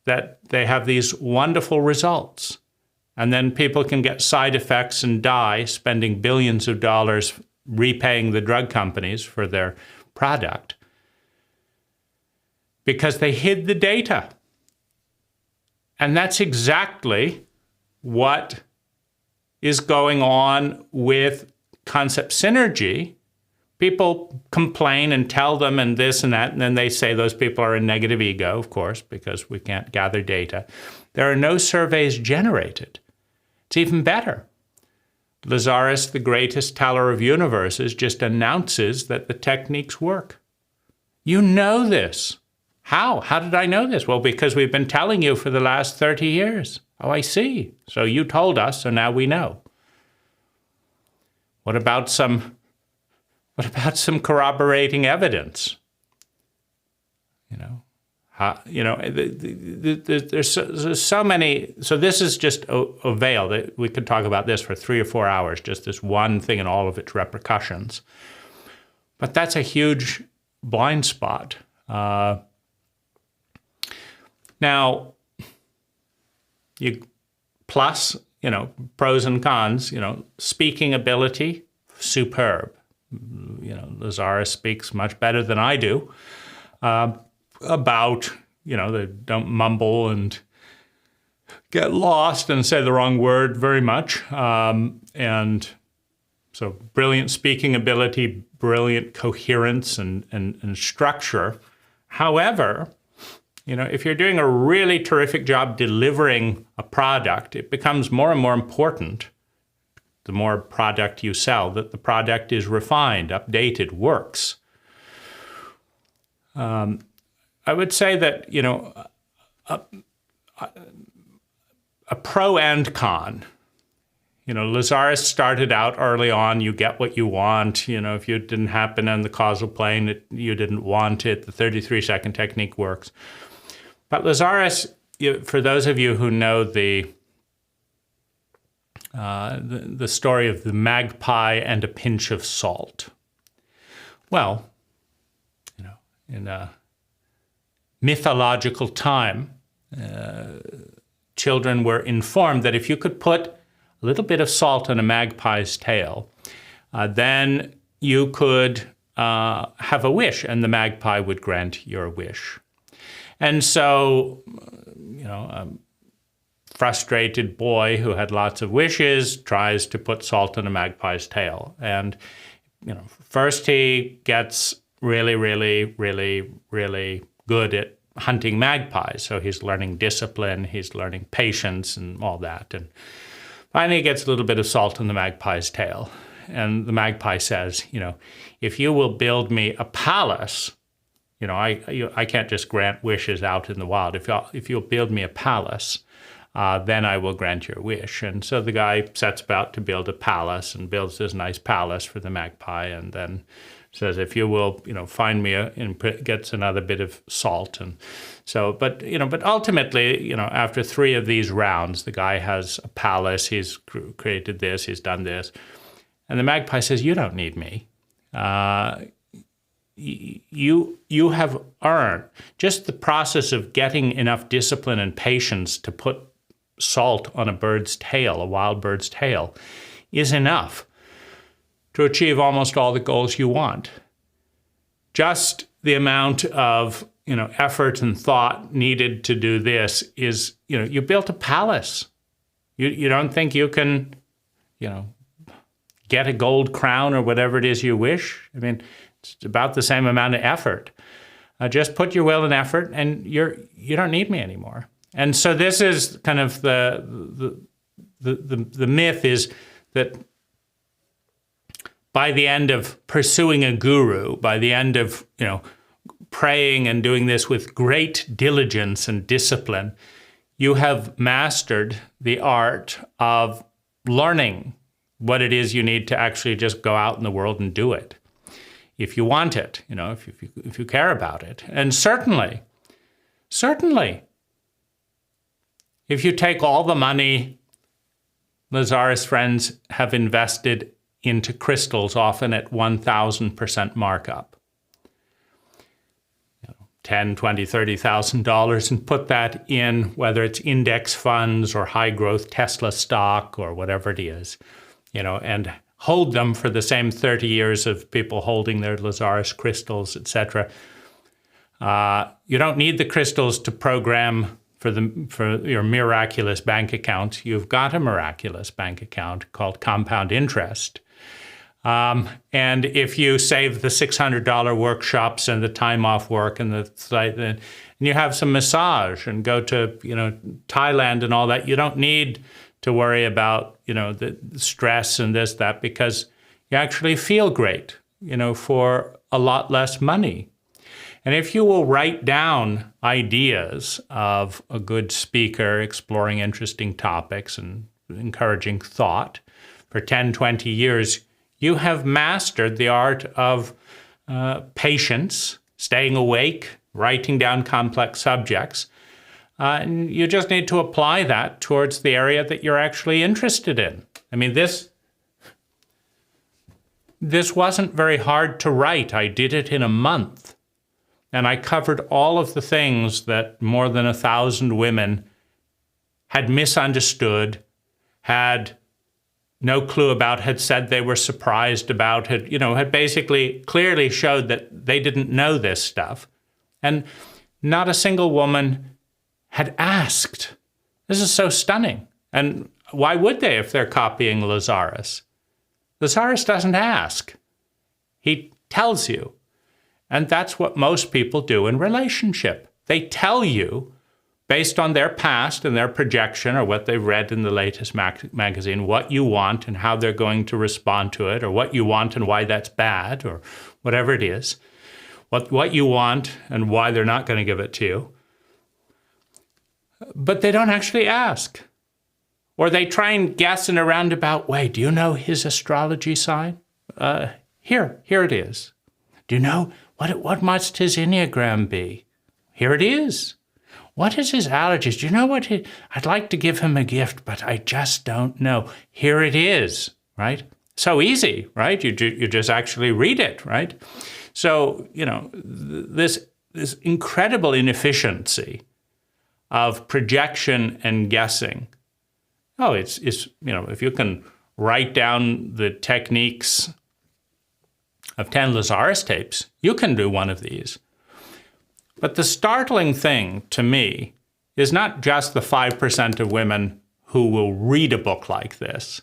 that they have these wonderful results. And then people can get side effects and die, spending billions of dollars repaying the drug companies for their product, because they hid the data. And that's exactly what is going on with concept synergy. People complain and tell them and this and that, and then they say those people are in negative ego, of course, because we can't gather data. There are no surveys generated. It's even better. Lazaris, the greatest teller of universes, just announces that the techniques work. You know this. How? How did I know this? Well, because we've been telling you for the last 30 years. Oh, I see. So you told us, so now we know. What about some corroborating evidence? There's so many. So this is just a veil that we could talk about this for 3 or 4 hours, just this one thing and all of its repercussions. But that's a huge blind spot. Now, pros and cons. Speaking ability, superb. Lazaris speaks much better than I do. About, they don't mumble and get lost and say the wrong word very much. And so brilliant speaking ability, brilliant coherence and structure. However, if you're doing a really terrific job delivering a product, it becomes more and more important, the more product you sell, that the product is refined, updated, works. I would say that, a pro and con. Lazaris started out early on, you get what you want. If it didn't happen on the causal plane, you didn't want it. The 33-second technique works. But Lazaris, for those of you who know the story of the magpie and a pinch of salt. Well, in a mythological time, children were informed that if you could put a little bit of salt on a magpie's tail, then you could have a wish, and the magpie would grant your wish. And so, a frustrated boy who had lots of wishes tries to put salt on a magpie's tail. And, first he gets really, really, really, really good at hunting magpies. So he's learning discipline, he's learning patience and all that. And finally he gets a little bit of salt on the magpie's tail. And the magpie says, if you will build me a palace, I can't just grant wishes out in the wild. If you'll build me a palace, then I will grant your wish. And so the guy sets about to build a palace and builds this nice palace for the magpie, and then says, if you will, find me and gets another bit of salt. And so, but ultimately, after 3 of these rounds, the guy has a palace, he's created this, he's done this. And the magpie says, you don't need me. You have earned just the process of getting enough discipline and patience to put salt on a bird's tail, a wild bird's tail, is enough to achieve almost all the goals you want. Just the amount of effort and thought needed to do this is, you built a palace. You don't think you can, get a gold crown or whatever it is you wish? I mean, it's about the same amount of effort. Just put your will and effort, and you don't need me anymore. And so this is kind of the myth is that by the end of pursuing a guru, by the end of praying and doing this with great diligence and discipline, you have mastered the art of learning what it is you need to actually just go out in the world and do it. If you want it, if you care about it. And certainly, if you take all the money Lazaris friends have invested into crystals, often at 1,000% markup, $10,000, $20,000, $30,000, and put that in, whether it's index funds or high growth Tesla stock or whatever it is, and hold them for the same 30 years of people holding their Lazaris crystals, etc. You don't need the crystals to program for your miraculous bank account. You've got a miraculous bank account called compound interest. And if you save the $600 workshops and the time off work and and you have some massage and go to Thailand and all that, you don't need to worry about the stress and that, because you actually feel great for a lot less money. And if you will write down ideas of a good speaker exploring interesting topics and encouraging thought for 10, 20 years, you have mastered the art of patience, staying awake, writing down complex subjects. And you just need to apply that towards the area that you're actually interested in. I mean, this wasn't very hard to write. I did it in a month. And I covered all of the things that more than 1,000 women had misunderstood, had no clue about, had said they were surprised about, had basically clearly showed that they didn't know this stuff. And not a single woman had asked. This is so stunning. And why would they if they're copying Lazaris? Lazaris doesn't ask. He tells you. And that's what most people do in relationship. They tell you, based on their past and their projection or what they've read in the latest magazine, what you want and how they're going to respond to it, or what you want and why that's bad, or whatever it is. What you want and why they're not going to give it to you. But they don't actually ask. Or they try and guess in a roundabout way. Do you know his astrology sign? Here it is. Do you know what must his Enneagram be? Here it is. What is his allergies? Do you know what I'd like to give him a gift, but I just don't know. Here it is, right? So easy, right? You just actually read it, right? So, this incredible inefficiency of projection and guessing. Oh, it's if you can write down the techniques of 10 Lazaris tapes, you can do one of these. But the startling thing to me is not just the 5% of women who will read a book like this.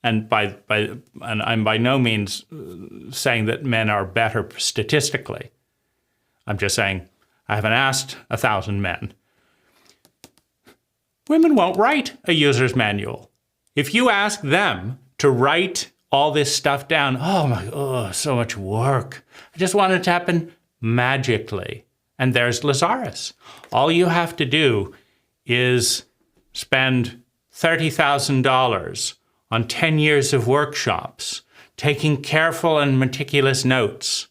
And I'm by no means saying that men are better statistically. I'm just saying I haven't asked 1,000 men. Women won't write a user's manual. If you ask them to write all this stuff down, so much work. I just want it to happen magically. And there's Lazaris. All you have to do is spend $30,000 on 10 years of workshops, taking careful and meticulous notes,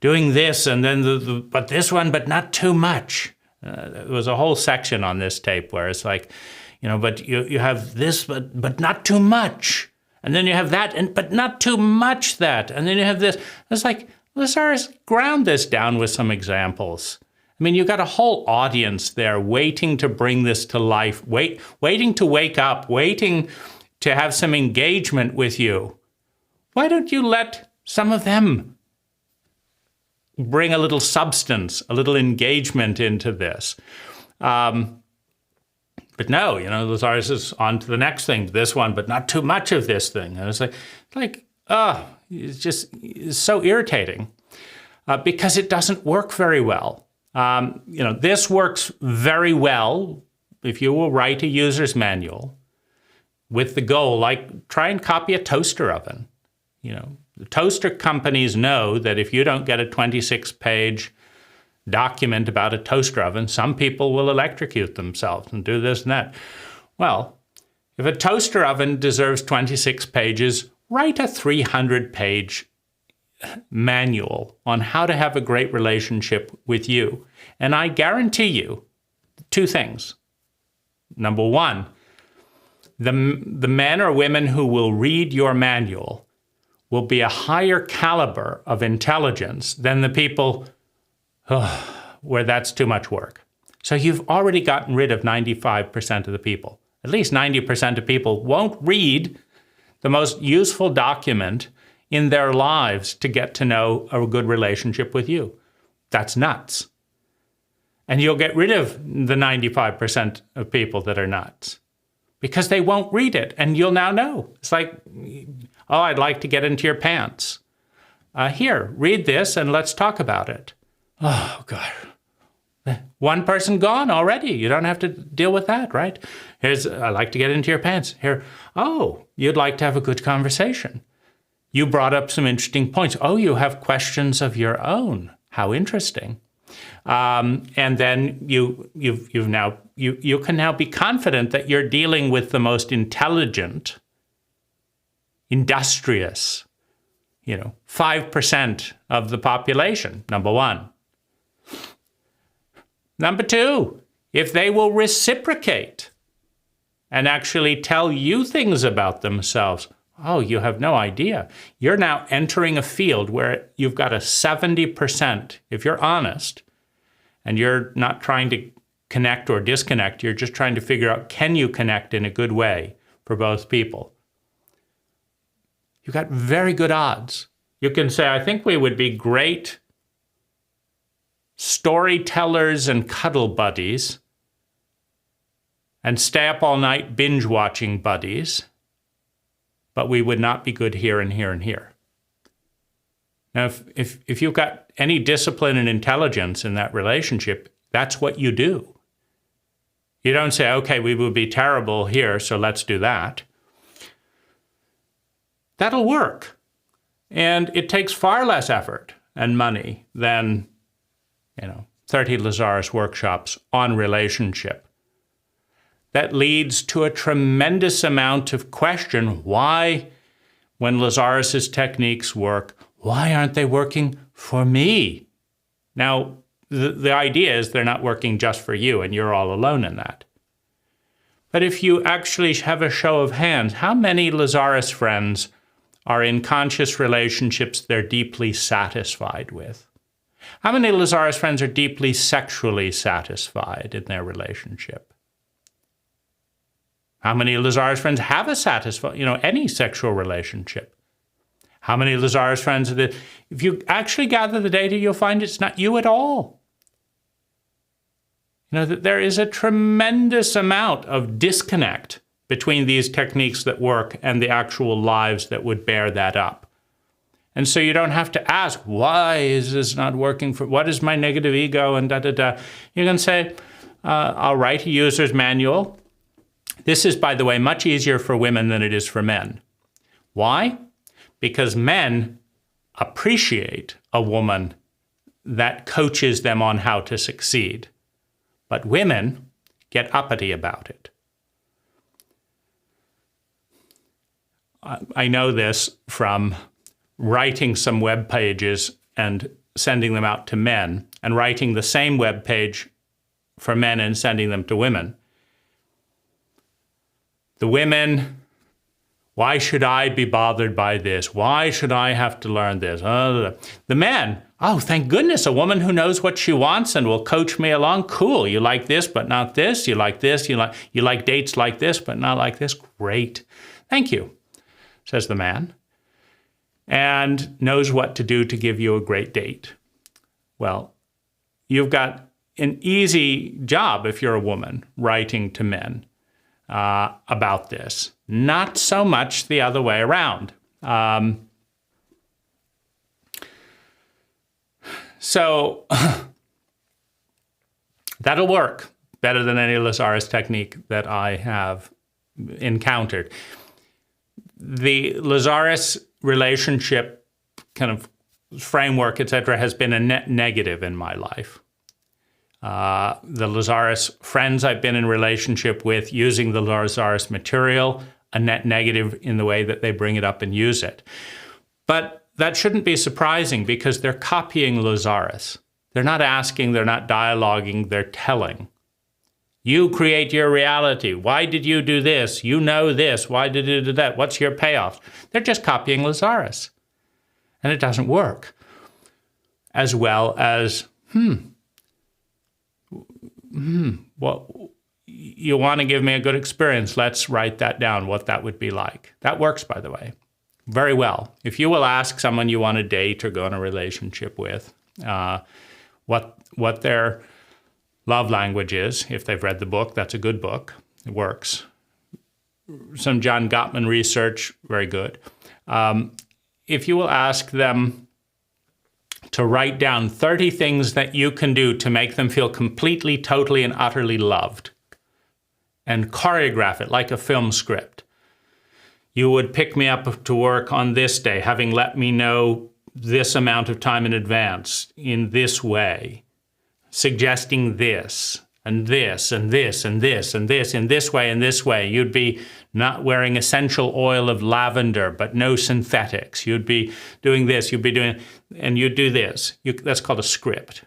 doing this and then but this one, but not too much. There was a whole section on this tape where it's like, but you have this, but not too much. And then you have that, but not too much that. And then you have this. It's like, Lazaris, ground this down with some examples. I mean, you've got a whole audience there waiting to bring this to life, waiting to wake up, waiting to have some engagement with you. Why don't you let some of them bring a little substance, a little engagement into this? But no, Lazaris is on to the next thing, this one, but not too much of this thing. And it's it's so irritating because it doesn't work very well. This works very well if you will write a user's manual with the goal, like try and copy a toaster oven. The toaster companies know that if you don't get a 26-page document about a toaster oven, some people will electrocute themselves and do this and that. Well, if a toaster oven deserves 26 pages, write a 300-page manual on how to have a great relationship with you. And I guarantee you two things. Number one, the men or women who will read your manual will be a higher caliber of intelligence than the people where that's too much work. So you've already gotten rid of 95% of the people. At least 90% of people won't read the most useful document in their lives to get to know a good relationship with you. That's nuts. And you'll get rid of the 95% of people that are nuts because they won't read it. And you'll now know. It's like, oh, I'd like to get into your pants. Here, read this and let's talk about it. Oh, God. One person gone already. You don't have to deal with that, right? Here's, I'd like to get into your pants. Here, oh, you'd like to have a good conversation. You brought up some interesting points. Oh, you have questions of your own. How interesting. And then you can now be confident that you're dealing with the most intelligent, industrious, 5% of the population, number one. Number two, if they will reciprocate and actually tell you things about themselves, oh, you have no idea. You're now entering a field where you've got a 70%, if you're honest, and you're not trying to connect or disconnect, you're just trying to figure out, can you connect in a good way for both people? You've got very good odds. You can say, I think we would be great storytellers and cuddle buddies and stay up all night binge watching buddies, but we would not be good here and here and here. Now, if you've got any discipline and intelligence in that relationship, that's what you do. You don't say, okay, we would be terrible here, so let's do that. That'll work. And it takes far less effort and money than 30 Lazaris workshops on relationship. That leads to a tremendous amount of question. Why, when Lazaris's techniques work, why aren't they working for me? Now, the idea is they're not working just for you, and you're all alone in that. But if you actually have a show of hands, how many Lazaris friends are in conscious relationships they're deeply satisfied with? How many Lazaris friends are deeply sexually satisfied in their relationship? How many Lazaris friends have a satisfied, any sexual relationship? How many Lazaris friends if you actually gather the data, you'll find it's not you at all. That there is a tremendous amount of disconnect between these techniques that work and the actual lives that would bear that up. And so you don't have to ask, why is this not working what is my negative ego and da-da-da. You can say, I'll write a user's manual. This is, by the way, much easier for women than it is for men. Why? Because men appreciate a woman that coaches them on how to succeed. But women get uppity about it. I know this from writing some web pages and sending them out to men, and writing the same web page for men and sending them to women. The women, why should I be bothered by this? Why should I have to learn this? The men, oh, thank goodness, a woman who knows what she wants and will coach me along. Cool, you like this, but not this. You like this, you like dates like this, but not like this. Great. Thank you, says the man, and knows what to do to give you a great date. Well, you've got an easy job if you're a woman writing to men about this. Not so much the other way around. So that'll work better than any Lazaris technique that I have encountered. The Lazaris relationship kind of framework, etc., has been a net negative in my life. The Lazaris friends I've been in relationship with using the Lazaris material, a net negative in the way that they bring it up and use it. But that shouldn't be surprising because they're copying Lazaris. They're not asking, they're not dialoguing, they're telling. You create your reality. Why did you do this? You know this. Why did you do that? What's your payoff? They're just copying Lazaris. And it doesn't work. As well as, well, you want to give me a good experience. Let's write that down, what that would be like. That works, by the way, very well. If you will ask someone you want to date or go in a relationship with, what their love language is, if they've read the book, that's a good book. It works. Some John Gottman research, very good. If you will ask them to write down 30 things that you can do to make them feel completely, totally, and utterly loved, and choreograph it like a film script. You would pick me up to work on this day, having let me know this amount of time in advance, in this way, suggesting this, and this, and this, and this, and this, in this way, and this way. You'd be not wearing essential oil of lavender, but no synthetics. You'd be doing this, you'd be doing, and you'd do this. That's called a script.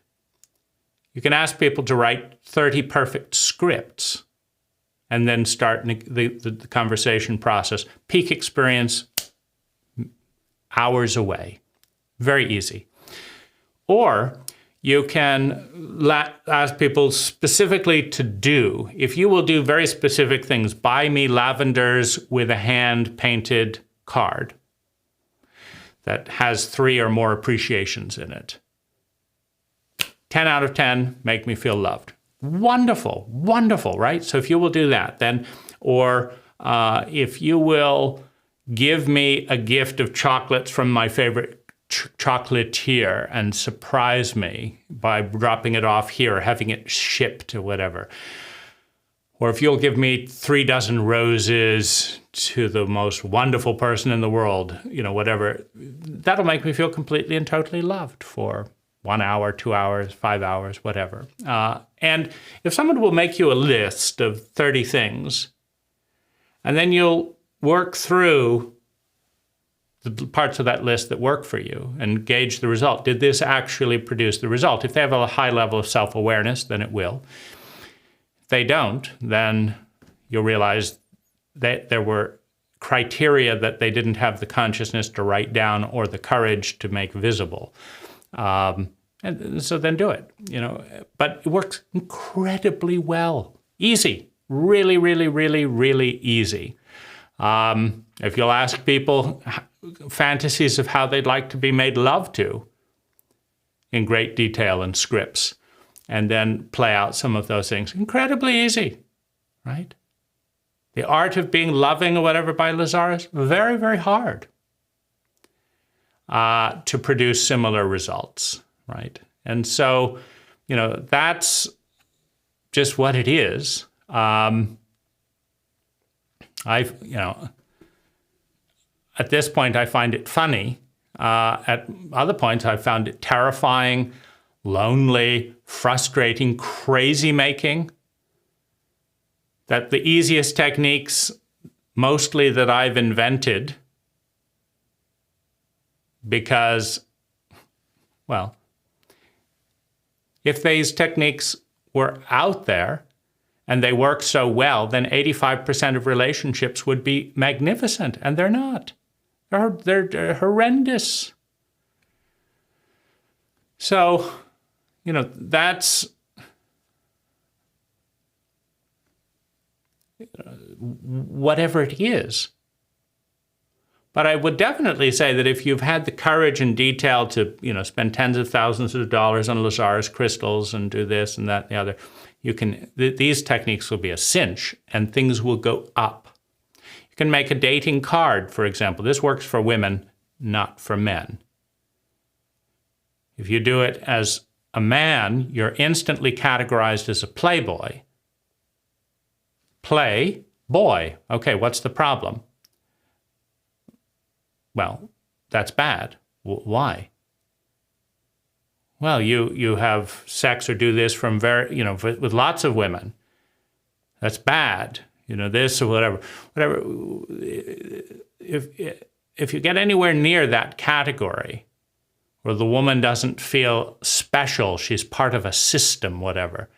You can ask people to write 30 perfect scripts and then start the conversation process. Peak experience, hours away. Very easy. Or you can ask people specifically to do. If you will do very specific things, buy me lavenders with a hand-painted card that has 3 or more appreciations in it. 10 out of 10, make me feel loved. Wonderful, wonderful, right? So if you will do that, then, or if you will give me a gift of chocolates from my favorite chocolatier and surprise me by dropping it off here, having it shipped or whatever. Or if you'll give me 3 dozen roses to the most wonderful person in the world, whatever, that'll make me feel completely and totally loved for 1 hour, 2 hours, 5 hours, whatever. And if someone will make you a list of 30 things, and then you'll work through the parts of that list that work for you and gauge the result. Did this actually produce the result? If they have a high level of self-awareness, then it will. If they don't, then you'll realize that there were criteria that they didn't have the consciousness to write down or the courage to make visible. And so then do it, But it works incredibly well. Easy. Really, really, really, really easy. If you'll ask people fantasies of how they'd like to be made love to in great detail and scripts, and then play out some of those things. Incredibly easy, right? The Art of Being Loving or whatever by Lazaris, very, very hard to produce similar results, right? And so, that's just what it is. At this point, I find it funny. At other points, I found it terrifying, lonely, frustrating, crazy-making. That the easiest techniques, mostly that I've invented, because, well, if these techniques were out there and they work so well, then 85% of relationships would be magnificent, and they're not. They're horrendous. So, that's whatever it is. But I would definitely say that if you've had the courage and detail to, spend tens of thousands of dollars on Lazaris crystals and do this and that and the other, these techniques will be a cinch and things will go up. You can make a dating card, for example. This works for women, not for men. If you do it as a man, you're instantly categorized as a playboy. Play, boy. Okay, what's the problem? Well, that's bad. Why? well, you have sex or do this from with lots of women. That's bad. This or whatever. If you get anywhere near that category, where the woman doesn't feel special, she's part of a system, whatever,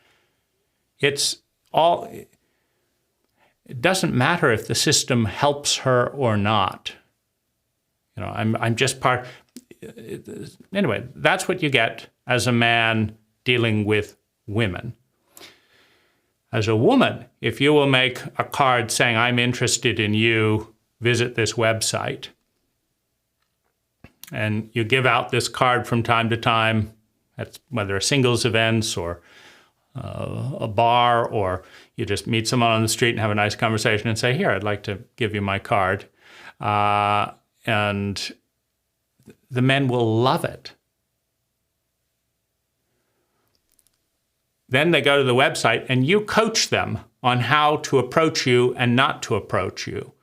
it doesn't matter if the system helps her or not. I'm just part. Anyway, that's what you get as a man dealing with women. As a woman, if you will make a card saying, I'm interested in you, visit this website, and you give out this card from time to time, whether a singles events or a bar, or you just meet someone on the street and have a nice conversation and say, here, I'd like to give you my card. And the men will love it. Then they go to the website and you coach them on how to approach you and not to approach you,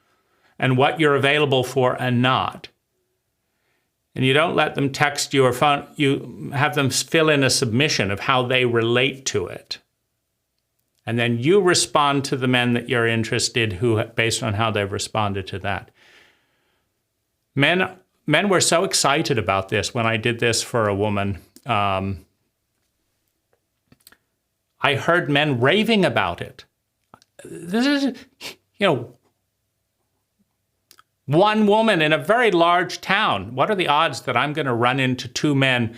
and what you're available for and not. And you don't let them text you or phone, you have them fill in a submission of how they relate to it. And then you respond to the men that you're interested based on how they've responded to that. Men were so excited about this when I did this for a woman. I heard men raving about it. This is, one woman in a very large town. What are the odds that I'm going to run into two men?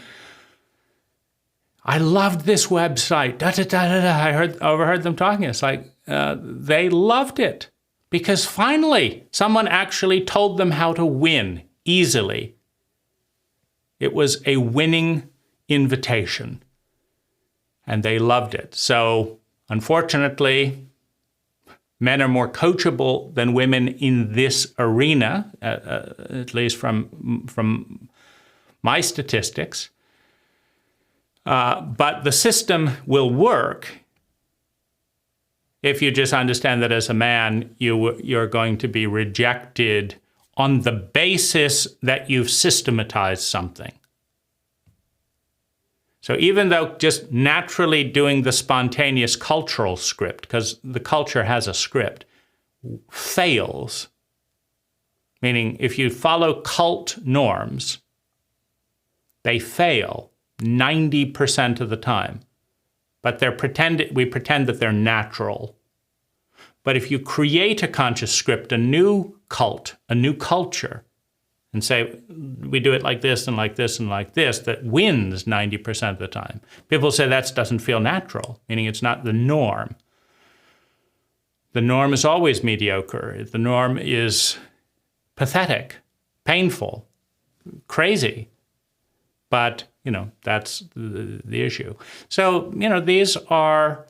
I loved this website. I overheard them talking. It's like they loved it because finally someone actually told them how to win easily. It was a winning invitation, and they loved it. So, unfortunately, men are more coachable than women in this arena, at least from my statistics. But the system will work if you just understand that as a man, you're going to be rejected on the basis that you've systematized something. So even though just naturally doing the spontaneous cultural script, because the culture has a script, fails, meaning if you follow cult norms, they fail 90% of the time. But we pretend that they're natural. But if you create a conscious script, a new cult, a new culture, and say, we do it like this and like this and like this, that wins 90% of the time. People say that doesn't feel natural, meaning it's not the norm. The norm is always mediocre. The norm is pathetic, painful, crazy. But, that's the issue. So, these are...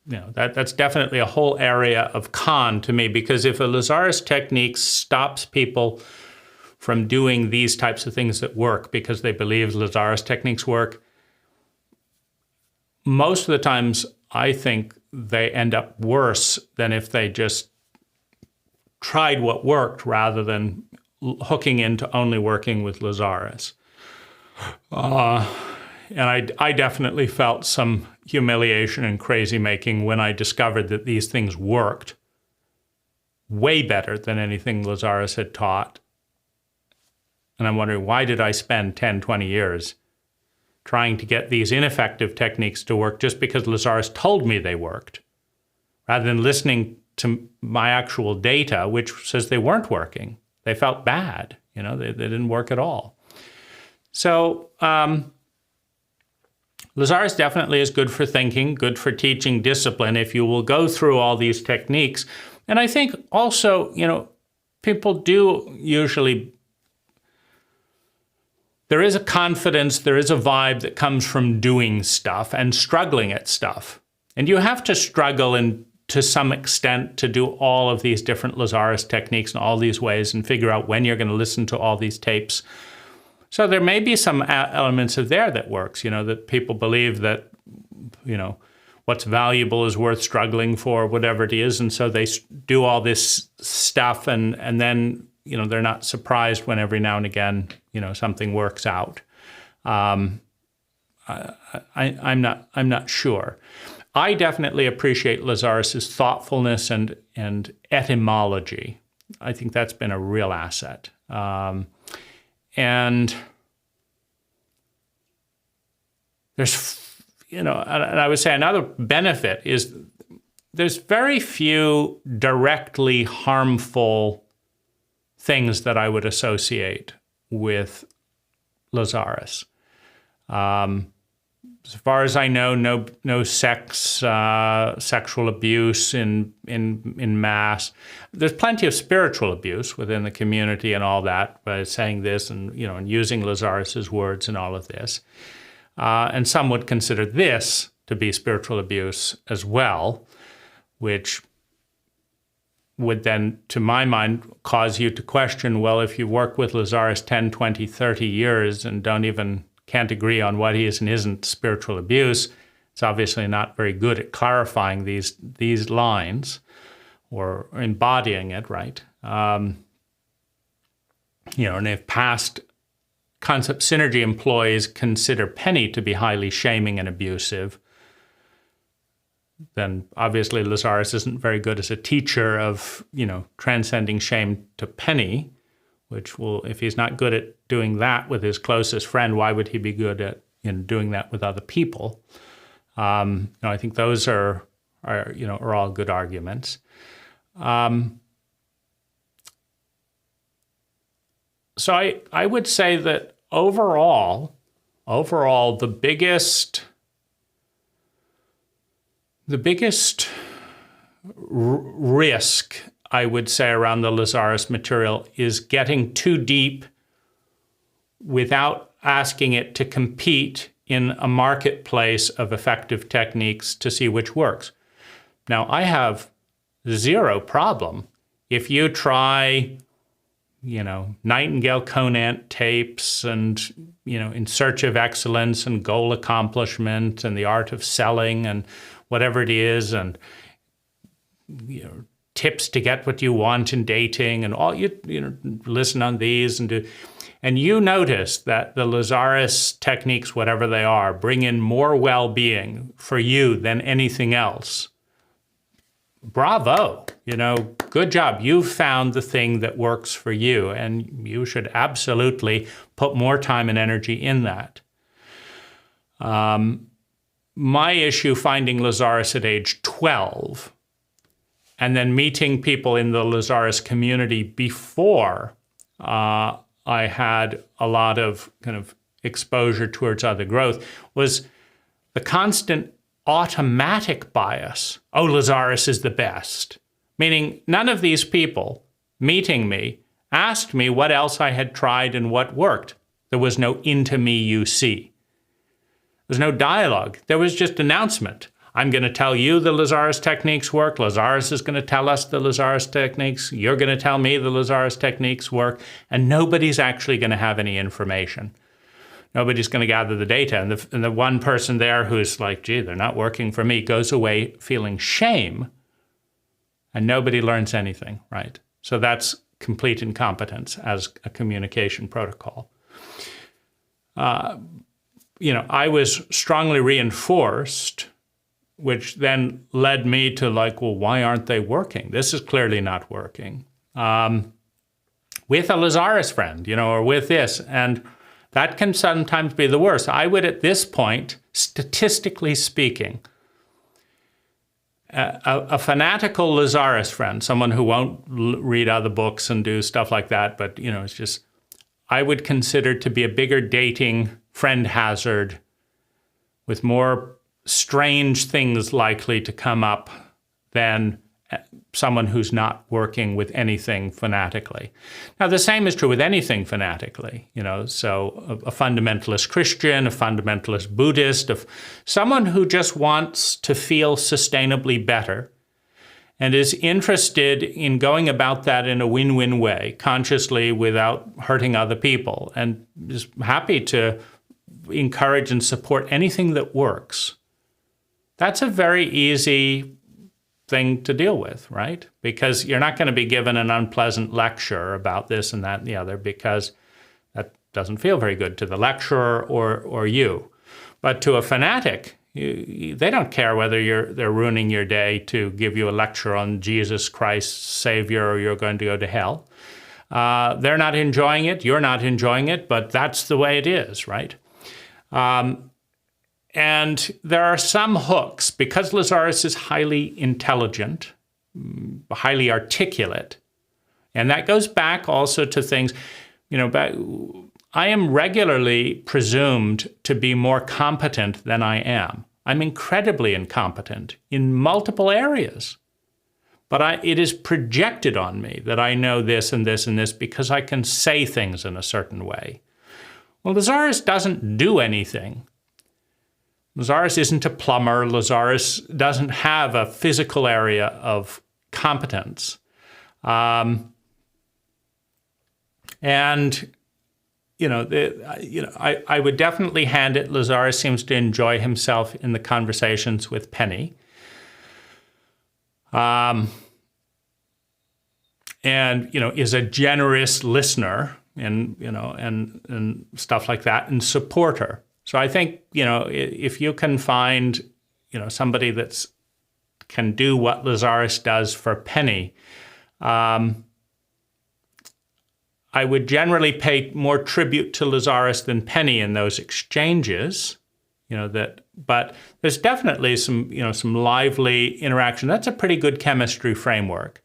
that's definitely a whole area of con to me, because if a Lazaris technique stops people from doing these types of things that work because they believe Lazaris techniques work, most of the times I think they end up worse than if they just tried what worked rather than hooking into only working with Lazaris. And I definitely felt some humiliation and crazy making when I discovered that these things worked way better than anything Lazaris had taught. And I'm wondering, why did I spend 10, 20 years trying to get these ineffective techniques to work just because Lazaris told me they worked, rather than listening to my actual data, which says they weren't working. They felt bad. They didn't work at all. So, Lazaris definitely is good for thinking, good for teaching discipline if you will go through all these techniques. And I think also, people do usually, there is a confidence, there is a vibe that comes from doing stuff and struggling at stuff. And you have to struggle to some extent to do all of these different Lazaris techniques in all these ways and figure out when you're going to listen to all these tapes. So there may be some elements of there that works, that people believe that, what's valuable is worth struggling for, whatever it is. And so they do all this stuff and then they're not surprised when every now and again, something works out. I'm not sure. I definitely appreciate Lazaris's thoughtfulness and etymology. I think that's been a real asset. And there's, and I would say another benefit is there's very few directly harmful things that I would associate with Lazaris. As far as I know, no sexual abuse in mass. There's plenty of spiritual abuse within the community and all that by saying this and and using Lazaris's words and all of this. And some would consider this to be spiritual abuse as well, which would then, to my mind, cause you to question, well, if you work with Lazaris 10, 20, 30 years and can't agree on what is and isn't spiritual abuse, it's obviously not very good at clarifying these lines or embodying it, right? And if past concept synergy employees consider Penny to be highly shaming and abusive, then obviously Lazaris isn't very good as a teacher of, transcending shame to Penny, which will, if he's not good at doing that with his closest friend, why would he be good at doing that with other people? I think those are all good arguments. So I would say that overall, the biggest risk, I would say, around the Lazaris material is getting too deep without asking it to compete in a marketplace of effective techniques to see which works. Now, I have zero problem if you try, Nightingale Conant tapes and, In Search of Excellence and Goal Accomplishment and The Art of Selling and whatever it is, and, tips to get what you want in dating and all, listen on these and do. And you notice that the Lazaris techniques, whatever they are, bring in more well-being for you than anything else. Bravo, good job. You've found the thing that works for you, and you should absolutely put more time and energy in that. My issue finding Lazaris at age 12 and then meeting people in the Lazaris community before I had a lot of kind of exposure towards other growth was the constant automatic bias. Oh, Lazaris is the best. Meaning none of these people meeting me asked me what else I had tried and what worked. There was no into me you see. There's no dialogue. There was just announcement. I'm going to tell you the Lazaris techniques work. Lazaris is going to tell us the Lazaris techniques. You're going to tell me the Lazaris techniques work. And nobody's actually going to have any information. Nobody's going to gather the data. And the one person there who's like, gee, they're not working for me, goes away feeling shame. And nobody learns anything, right? So that's complete incompetence as a communication protocol. I was strongly reinforced, which then led me to why aren't they working? This is clearly not working. With a Lazaris friend, or with this. And that can sometimes be the worst. I would, at this point, statistically speaking, a fanatical Lazaris friend, someone who won't read other books and do stuff like that, but, it's just, I would consider to be a bigger dating friend hazard with more strange things likely to come up than someone who's not working with anything fanatically. Now, the same is true with anything fanatically, so a fundamentalist Christian, a fundamentalist Buddhist, someone who just wants to feel sustainably better and is interested in going about that in a win-win way, consciously without hurting other people, and is happy to encourage and support anything that works. That's a very easy thing to deal with, right? Because you're not going to be given an unpleasant lecture about this and that and the other, because that doesn't feel very good to the lecturer or you. But to a fanatic, they don't care whether they're ruining your day to give you a lecture on Jesus Christ, Savior, or you're going to go to hell. They're not enjoying it, you're not enjoying it, but that's the way it is, right? And there are some hooks, because Lazaris is highly intelligent, highly articulate, and that goes back also to things, I am regularly presumed to be more competent than I am. I'm incredibly incompetent in multiple areas. But it is projected on me that I know this and this and this because I can say things in a certain way. Well, Lazaris doesn't do anything. Lazaris isn't a plumber. Lazaris doesn't have a physical area of competence. I would definitely hand it. Lazaris seems to enjoy himself in the conversations with Penny. Is a generous listener and stuff like that, and supporter. So I think, if you can find, somebody that's can do what Lazaris does for Penny, I would generally pay more tribute to Lazaris than Penny in those exchanges, but there's definitely some lively interaction. That's a pretty good chemistry framework.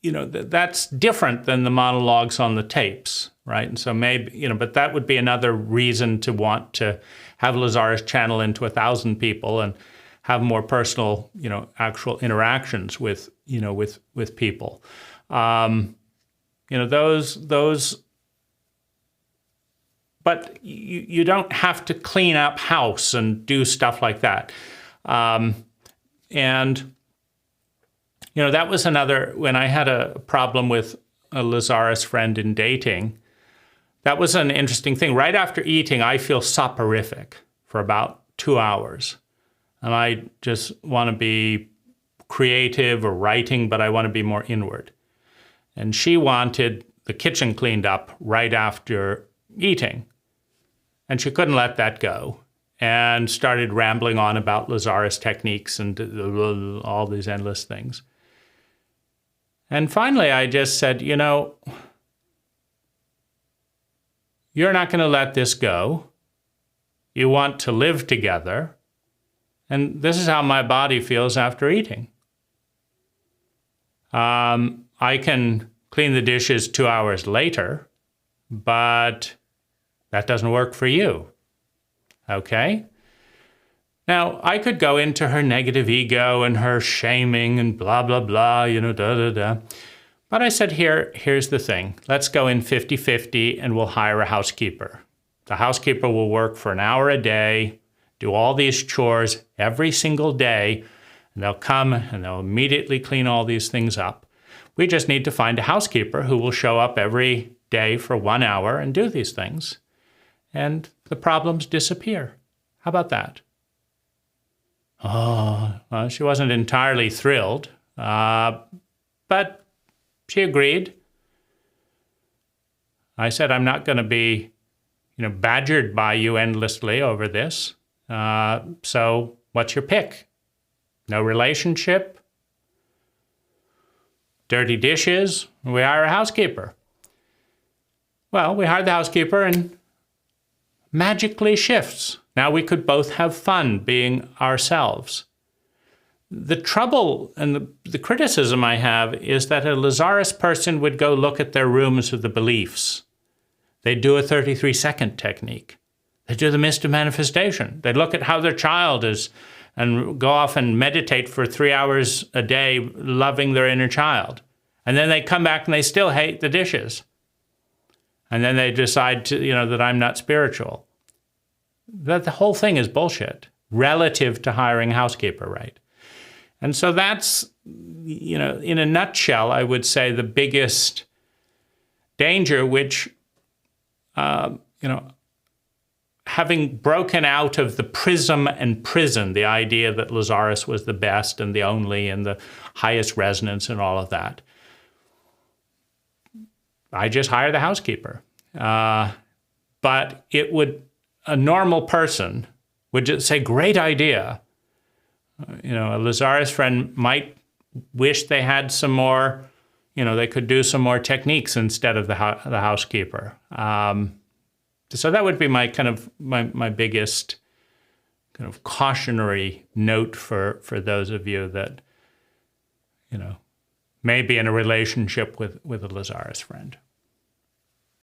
That's different than the monologues on the tapes, right? And so maybe, but that would be another reason to want to have Lazaris channel into 1,000 people and have more personal, actual interactions with people. Those, but you don't have to clean up house and do stuff like that. That was another, when I had a problem with a Lazaris friend in dating, that was an interesting thing. Right after eating, I feel soporific for about 2 hours. And I just want to be creative or writing, but I want to be more inward. And she wanted the kitchen cleaned up right after eating. And she couldn't let that go, and started rambling on about Lazaris techniques and all these endless things. And finally, I just said, you're not going to let this go. You want to live together. And this is how my body feels after eating. I can clean the dishes 2 hours later, but that doesn't work for you. Okay? Now, I could go into her negative ego and her shaming and blah, blah, blah, But I said, here's the thing. Let's go in 50-50 and we'll hire a housekeeper. The housekeeper will work for an hour a day, do all these chores every single day, and they'll come and they'll immediately clean all these things up. We just need to find a housekeeper who will show up every day for 1 hour and do these things. And the problems disappear. How about that? Oh, well, she wasn't entirely thrilled, but she agreed. I said, I'm not going to be, badgered by you endlessly over this. So what's your pick? No relationship? Dirty dishes? We hire a housekeeper. Well, we hired the housekeeper and magically shifts. Now we could both have fun being ourselves. The trouble and the criticism I have is that a Lazaris person would go look at their rooms of the beliefs. They'd do a 33-second technique. They'd do the mist of manifestation. They'd look at how their child is and go off and meditate for 3 hours a day, loving their inner child. And then they come back and they still hate the dishes. And then they decide that I'm not spiritual. That the whole thing is bullshit relative to hiring a housekeeper, right? And so that's, in a nutshell, I would say the biggest danger, which, having broken out of the prism and prison, the idea that Lazaris was the best and the only and the highest resonance and all of that, I just hire the housekeeper. But a normal person would just say, great idea. A Lazaris friend might wish they had some more, they could do some more techniques instead of the housekeeper. So that would be my my biggest kind of cautionary note for those of you that, may be in a relationship with a Lazaris friend.